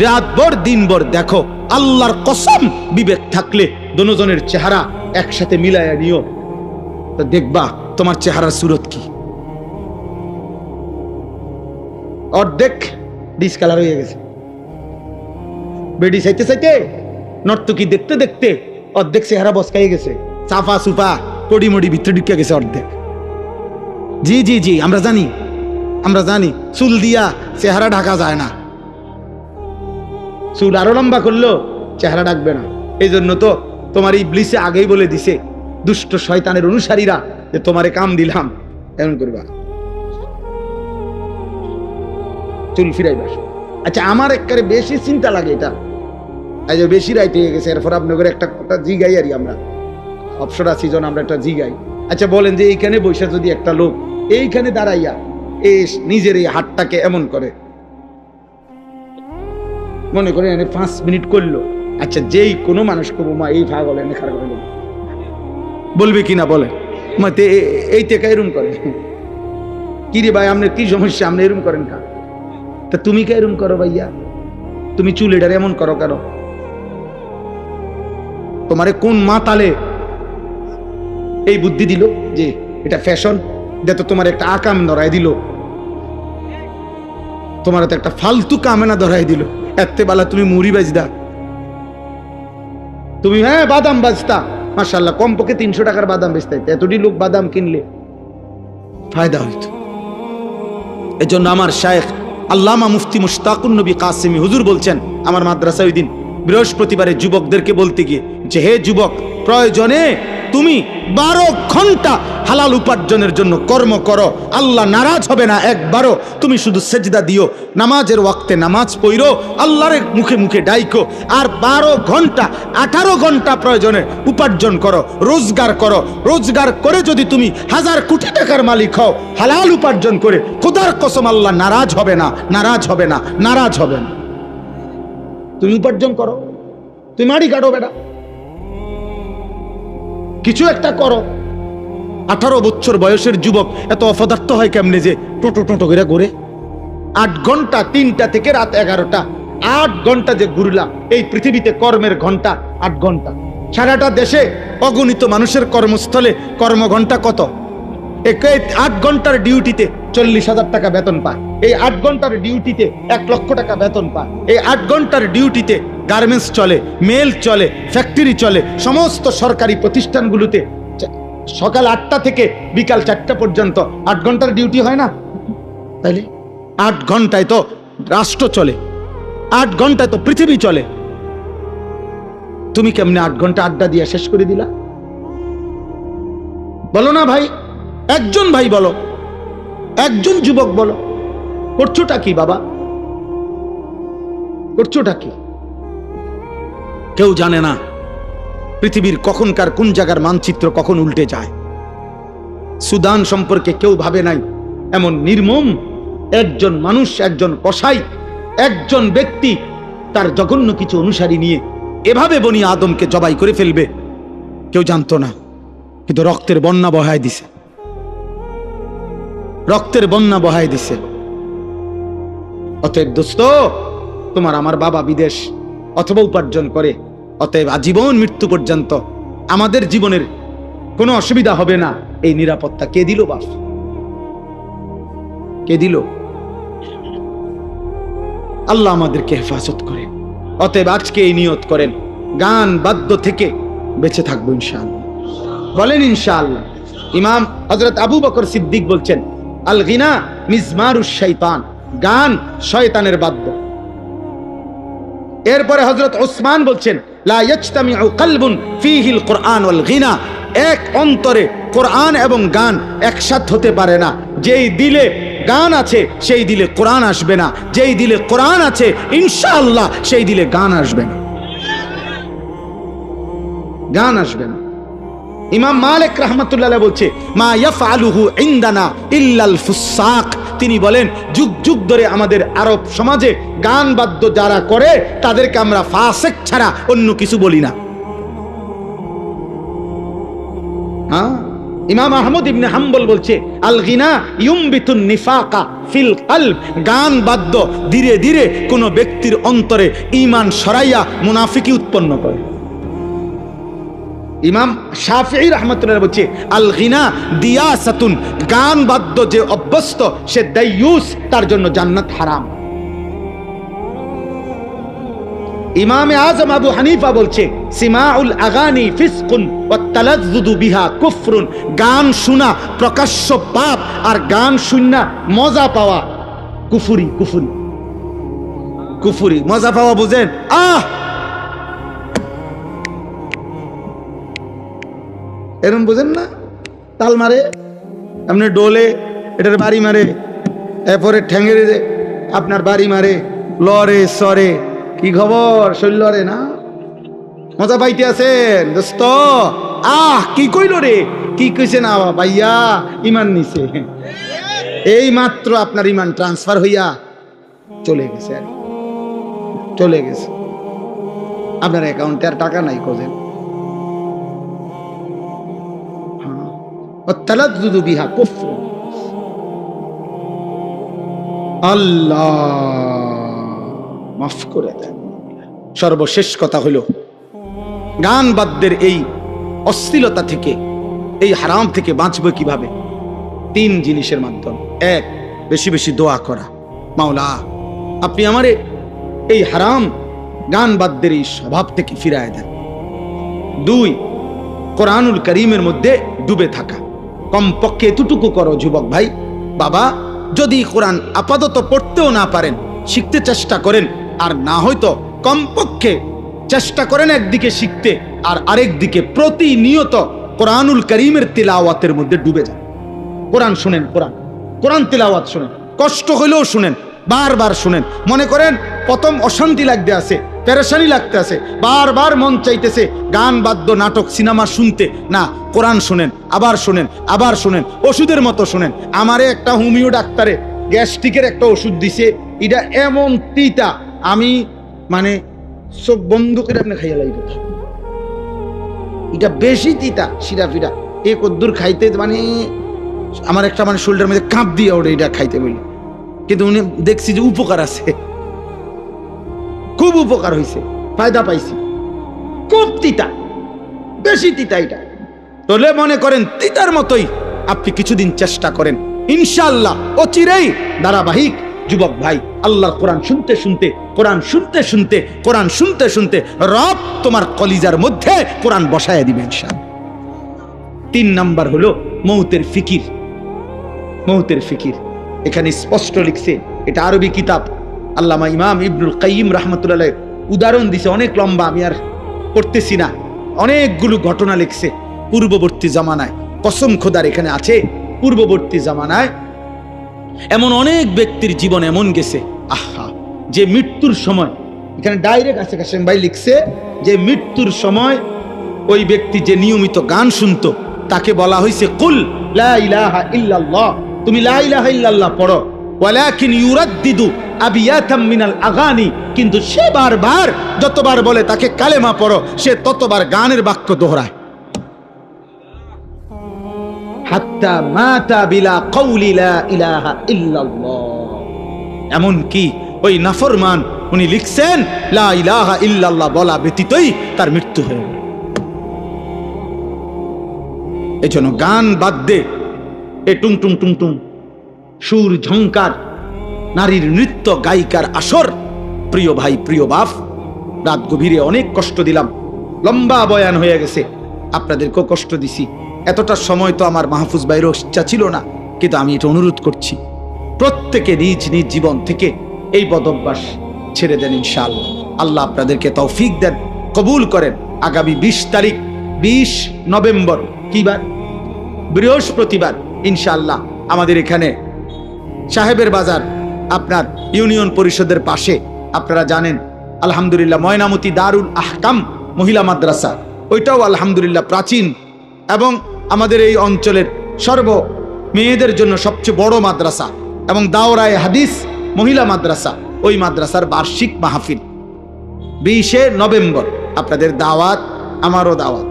রাতভর দিনভর দেখো, আল্লাহর কসম বিবেক থাকলে দুজনের চেহারা একসাথে মিলাইয়া নিও, তো দেখবা তোমার চেহারার সুরত কি। অর্ধেক ডিসকালার হয়ে গেছে, বেডি চাইতে চাইতে, নর্তকী দেখতে দেখতে অর্ধেক চেহারা বসকাই গেছে, চাফা সুফা পড়ি মড়ি ভিতরে ঢুকে গেছে অর্ধেক। জি জি জি, আমরা জানি, আমরা জানি, চুল দিয়া চেহারা ঢাকা যায় না, চুল আরো লম্বা করলো চেহারা ঢাকবে না। এই জন্য তো তোমার ইবলিসে আগেই বলে দিছে, দুষ্ট শয়তানের অনুসারীরা, যে তোমারে কাম দিলাম, এমন করবা, চুল ফিরাইবা। আচ্ছা, আমার একবারে বেশি চিন্তা লাগে এটা, এই যে বেশি রাইতে হয়ে গেছে, এরপর আপনাদের একটা কথা জিগাই আর আমরা অপসরা সিজন আমরা একটা জিগাই। আচ্ছা বলেন, যে এইখানে বৈশা যদি একটা লোক এইখানে দাঁড়াইয়া নিজের এই হাতটাকে এমন করে, মনে করে 5 মিনিট করলো, আচ্ছা যেই কোনো মানুষ কবো মা এই ভাগ হলেন খারাপ করে বলবে কিনা বলে, এই থেকে এরম করে, কি রে ভাই আপনার কি সমস্যা, আপনি এরম করেন কা? তা তুমি কে এরম করো ভাইয়া? তুমি চুল এটার এমন করো কেন? তোমারে কোন মাতালে এই বুদ্ধি দিল যে এটা ফ্যাশন? দেখো তোমার একটা আকাম ধরাই দিল, তোমার তো একটা ফালতু কামেনা ধরাই দিল। এতে বেলা তুমি মুড়ি বাজদা, তুমি হ্যাঁ বাদাম বাজতা, মাশাআল্লাহ কমপক্ষে 300 টাকার বাদাম বেচতে, এতটি লোক বাদাম কিনলে ফায়দা হইতো। এজন্য আমার শায়েখ আল্লামা মুফতি মুশতাকুন নবী কাসেমি হুজুর বলছেন আমার মাদ্রাসায় ওই দিন বৃহস্পতিবারে যুবকদেরকে বলতে গিয়ে, যে হে যুবক, প্রয়োজনে তুমি 12 ঘন্টা হালাল উপার্জনের জন্য কর্ম করো, আল্লাহ নারাজ হবে না একবারও। তুমি শুধু সেজদা দিও, নামাজের ওয়াক্তে নামাজ পড়ো, আল্লাহর মুখে মুখে ডাইকো, আর 12 ঘন্টা 18 ঘন্টা প্রয়োজনে উপার্জন করো, রোজগার করো। রোজগার করে যদি তুমি 1000 কোটি টাকার মালিক হও, হালাল উপার্জন করে, খোদার কসম আল্লাহ নারাজ হবে না, নারাজ হবে না, নারাজ হবে না। তুমি উপার্জন করো, তুমি মাড়ি কাটো বেটা, কিছু একটা করো। 18 বছর বয়সের যুবক এত অপদার্থ হয় কেমনে যে টোটো টোটো করে ঘুরে? 8 ঘন্টা, 3টা থেকে রাত 11টা, 8 ঘন্টা যে ঘুরলা এই পৃথিবীতে, কর্মের ঘন্টা 8 ঘন্টা। সারাটা দেশে অগণিত মানুষের কর্মস্থলে কর্মঘণ্টা কত? 8 ঘন্টার ডিউটিতে 40,000 টাকা বেতন পায়, এই 8 ঘন্টার ডিউটিতে 1 লক্ষ টাকা বেতন পায়, এই 8 ঘন্টার ডিউটিতে গার্মেন্টস চলে, মেল চলে, ফ্যাক্টরি চলে, সমস্ত সরকারি প্রতিষ্ঠানগুলোতে সকাল 8টা থেকে বিকাল 4টা পর্যন্ত 8 ঘন্টার ডিউটি হয় না? তাইলে 8 ঘন্টায় তো রাষ্ট্র চলে, 8 ঘন্টায় তো পৃথিবী চলে। তুমি কেমনে 8 ঘন্টা আড্ডা দিয়ে শেষ করে দিলা? বলো না ভাই, একজন ভাই বলো, একজন যুবক বলো, করছোটা কি বাবা? করছোটা কি? কেউ জানে না পৃথিবীর কখনকার কোন জায়গার মানচিত্র কখন উল্টে যায়। সুদান সম্পর্কে কেউ ভাবে নাই এমন নির্মম একজন মানুষ, একজন কসাই, একজন ব্যক্তি তার জঘন্য কিছু অনুসারী নিয়ে এভাবে বনি আদমকে জবাই করে ফেলবে, কেউ জানতো না। কিন্তু রক্তের বন্যা বহায় দিছে, রক্তের বন্যা বহায় দিছে। অতএব দোস্ত, তোমার আমার বাবা বিদেশ অথবা উপার্জন করে, অতএব আজীবন মৃত্যু পর্যন্ত আমাদের জীবনের কোনো অসুবিধা হবে না, এই নিরাপত্তা কে দিল বাপ? কে দিল? আল্লাহ আমাদেরকে হেফাজত করেন। অতএব আজকে এই নিয়ত করেন, গান বাদ্য থেকে বেঁচে থাকবো ইনশাআল্লাহ। বলেন ইনশাআল্লাহ। ইমাম হযরত আবু বকর সিদ্দিক বলছেন, আল গিনা মিজমারুশ শাইতান, গান শয়তানের বাদ্য। এরপরে হযরত ওসমান বলছেন, লা ইয়াজতামিউ কলবুন ফীহিল কুরআন ওয়াল গিনা, এক অন্তরে কোরআন এবং গান একসাথে হতে পারে না। যেই দিলে গান আছে সেই দিলে কোরআন আসবে না, যেই দিলে কোরআন আছে ইনশাআল্লাহ সেই দিলে গান আসবে না, গান আসবে না। ইমাম মালিক রাহমাতুল্লাহ আলাইহি বলছে, মা ইয়াফআলুহু ইনদানা ইল্লাল ফুসাক, তিনি বলেন যুগ যুগ ধরে আমাদের আরব সমাজে গান বাদ্য যারা করে তাদেরকে আমরা ফাসিক ছাড়া অন্য কিছু বলি না। হ্যাঁ, ইমাম আহমদ ইবনে হাম্বল বলছে, আল গিনা ইউমবিতুন নিফাকা ফিল কলব, গান বাদ্য ধীরে ধীরে কোন ব্যক্তির অন্তরে ঈমান সরাইয়া মুনাফিকি উৎপন্ন করে। ইমাম শাফিঈ রাহমাতুল্লাহ বলছে, আল গিনা দিয়াসাতুন, গান বাদ্য যে অভ্যস্ত সে দাইয়ুস, তার জন্য জান্নাত হারাম। ইমামে আজম আবু হানিফা বলছে, সিমাউল আগানি ফিসকুন ওয়াত তালাজ্জুদু বিহা কুফরুন, গান শোনা প্রকাশ্য পাপ, আর গান শুননা মজা পাওয়া কুফরি। কুফরি কুফরি মজা পাওয়া বুঝেন? এরকম বুঝেন না? তাল মারে, আপনি ডোলে এটার বাড়ি মারে, এরপরে ঠ্যাঙ্গেরে আপনার বাড়ি মারে, লরে সরে, কি খবর শৈলরে না? মজা পাইতে আছেন দোস্ত? কি কইল রে? কি কইছে না ভাইয়া? ইমান নিছে, এই মাত্র আপনার ইমান ট্রান্সফার হইয়া চলে গেছে, চলে গেছে। আপনার অ্যাকাউন্টে আর টাকা নাই, কোজেন আল্লাহ মাফ করে দেন। সর্বশেষ কথা হলো, গান বাদ্যের এই অশ্লীলতা থেকে, এই হারাম থেকে বাঁচবো কিভাবে? 3 জিনিসের মাধ্যমে। 1, বেশি বেশি দোয়া করা, মাওলা আপনি আমারে এই হারাম গান বাদ্যের এই স্বভাব থেকে ফিরায় দেন। 2, কোরআনুল কারীমের মধ্যে ডুবে থাকা। কমপক্ষে এতটুকু করো যুবক ভাই, বাবা যদি কোরআন আপাতত পড়তেও না পারেন, শিখতে চেষ্টা করেন, আর না হয়তো কমপক্ষে চেষ্টা করেন একদিকে শিখতে, আর আরেক দিকে প্রতিনিয়ত কোরআনুল কারীমের তিলাওয়াতের মধ্যে ডুবে যান। কোরআন শুনেন, কোরআন তিলাওয়াত শুনেন, কষ্ট হইলেও শুনেন, বারবার শুনেন। মনে করেন প্রথম অশান্তি লাগতে আছে, পেরেশানি লাগতে আছে, বারবার মন চাইতেছে গান বাদ্য নাটক সিনেমা শুনতে, না, কোরআন শুনেন, আবার শুনেন, আবার শুনেন, ওষুধের মতো শুনেন। আমারে একটা হোমিও ডাক্তারে গ্যাস্ট্রিকের একটা ওষুধ দিছে, এটা এমন তিতা, আমি মানে সব বন্ধ করে আপনি খাইয়া লাগবে, এটা বেশি তিতা, সিরা ফিরা এ কদ্দুর খাইতে মানে আমার একটা মানে শোল্ডার মধ্যে কাঁপ দিয়ে ওঠে এটা খাইতে বলি। কিন্তু উনি দেখছি যে উপকার আছে, খুব উপকার হয়েছে, ফায়দা পাইছি। খুব তিতা, বেশি তিতা এটা, তাহলে মনে করেন তিতার মতোই আপনি কিছুদিন চেষ্টা করেন, ইনশাআল্লাহ অচিরেই ধারাবাহিক যুবক ভাই, আল্লাহর কোরআন শুনতে শুনতে, কোরআন শুনতে শুনতে, কোরআন শুনতে শুনতে রব তোমার কলিজার মধ্যে কোরআন বসায় দিবে ইনশাআল্লাহ। 3 নাম্বার হলো মৌতের ফিকির। মৌতের ফিকির এখানে স্পষ্ট লিখছে, এটা আরবি কিতাব, আল্লামা ইমাম ইবনুল কাইয়িম রাহমাতুল্লাহ উদাহরণ দিছে, অনেক লম্বা, আমি আর পড়তেছি না। অনেকগুলো ঘটনা লিখছে পূর্ববর্তী জামানায়, কসম খোদার এখানে আছে, পূর্ববর্তী জামানায় এমন অনেক ব্যক্তির জীবন এমন গেছে, আহা, যে মৃত্যুর সময়, এখানে ডাইরেক্ট আছে কাসেম ভাই লিখছে, যে মৃত্যুর সময় ওই ব্যক্তি যে নিয়মিত গান শুনতো তাকে বলা হয়েছে কুল লা ইলাহা ইল্লাল্লাহ, তুমি লা ইলাহা ইল্লাল্লাহ পড়ো, ওয়ালাকিন ইউরাদ্দিদু আবিয়াতাম মিনাল আগানি, কিন্তু সে বারবার যতবার বলে তাকে কালেমা পড়ো, সে ততবার গানের বাক্য দোহরায়। হাত্তা মাতা বিলা কওলি লা ইলাহা ইল্লাল্লাহ, এমন কি ওই নাফরমান উনি লিখছেন লা ইলাহা ইল্লাল্লাহ বলা ব্যতীতই তার মৃত্যু হয়ে গেল। এজন্য গান বাদ দে, এ টুং টুং টুং টুং সুর ঝংকার, নারীর নৃত্য গায়িকার আসর। প্রিয় ভাই, প্রিয় বাপ, রাত গভীরে অনেক কষ্ট দিলাম, লম্বা বয়ান হয়ে গেছে, আপনাদেরকেও কষ্ট দিছি। এতটা সময় তো আমার মাহফুজ ভাইয়েরও ইচ্ছা ছিল না, কিন্তু আমি এটা অনুরোধ করছি, প্রত্যেকে নিজ নিজ জীবন থেকে এই বদভ্যাস ছেড়ে দেন ইনশাআল্লাহ। আল্লাহ আপনাদেরকে তৌফিক দেন, কবুল করেন। আগামী 20 তারিখ 20 নভেম্বর, কি বার? বৃহস্পতিবার ইনশাআল্লাহ আমাদের এখানে সাহেবের বাজার, আপনার ইউনিয়ন পরিষদের পাশে, আপনারা জানেন আলহামদুলিল্লাহ ময়নামতি দারুল আহকাম মহিলা মাদ্রাসা, ওইটাও আলহামদুলিল্লাহ প্রাচীন এবং আমাদের এই অঞ্চলের মেয়েদের জন্য সবচেয়ে বড় মাদ্রাসা, এবং দাওরায়ে হাদিস মহিলা মাদ্রাসা, ওই মাদ্রাসার বার্ষিক মাহফিল 20 নভেম্বর। আপনাদের দাওয়াত, আমারও দাওয়াত,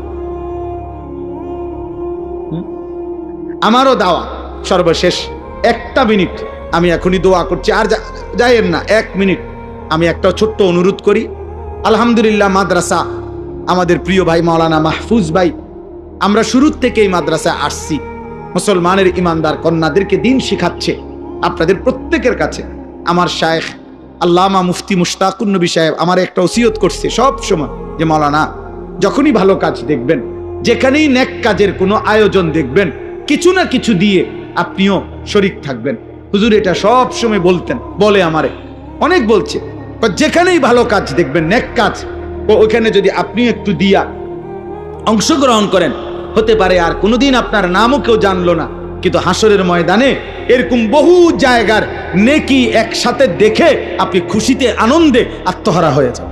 আমারও দাওয়াত। সর্বশেষ 1টা মিনিট আমি এখনই দোয়া করছি, আর যাইয়েন না, 1 মিনিট আমি একটা ছোট্ট অনুরোধ করি। আলহামদুলিল্লাহ মাদ্রাসা, আমাদের প্রিয় ভাই মাওলানা মাহফুজ ভাই, আমরা শুরুর থেকে এই মাদ্রাসায় আসছি, মুসলমানের ইমানদার কন্যাদেরকে দিন শিখাচ্ছে। আপনাদের প্রত্যেকের কাছে আমার শায়েখ আল্লামা মুফতি মুশতাকুন নবী সাহেব আমার একটা ওসিয়ত করছে সব সময়, যে মাওলানা যখনই ভালো কাজ দেখবেন, যেখানেই নেক কাজের কোনো আয়োজন দেখবেন, কিছু না কিছু দিয়ে আপনিও শরীক থাকবেন। হুজুর এটা সব সময় বলতেন, বলে আমারে অনেক বলছে, যেখানেই ভালো কাজ দেখবেন, নেক কাজ, ওইখানে যদি আপনি একটু দিয়া অংশগ্রহণ করেন, হতে পারে আর কোনোদিন আপনার নামও কেউ জানলো না, কিন্তু হাসরের ময়দানে এরকম বহু জায়গার নেকি একসাথে দেখে আপনি খুশিতে আনন্দে আত্মহারা হয়ে যান।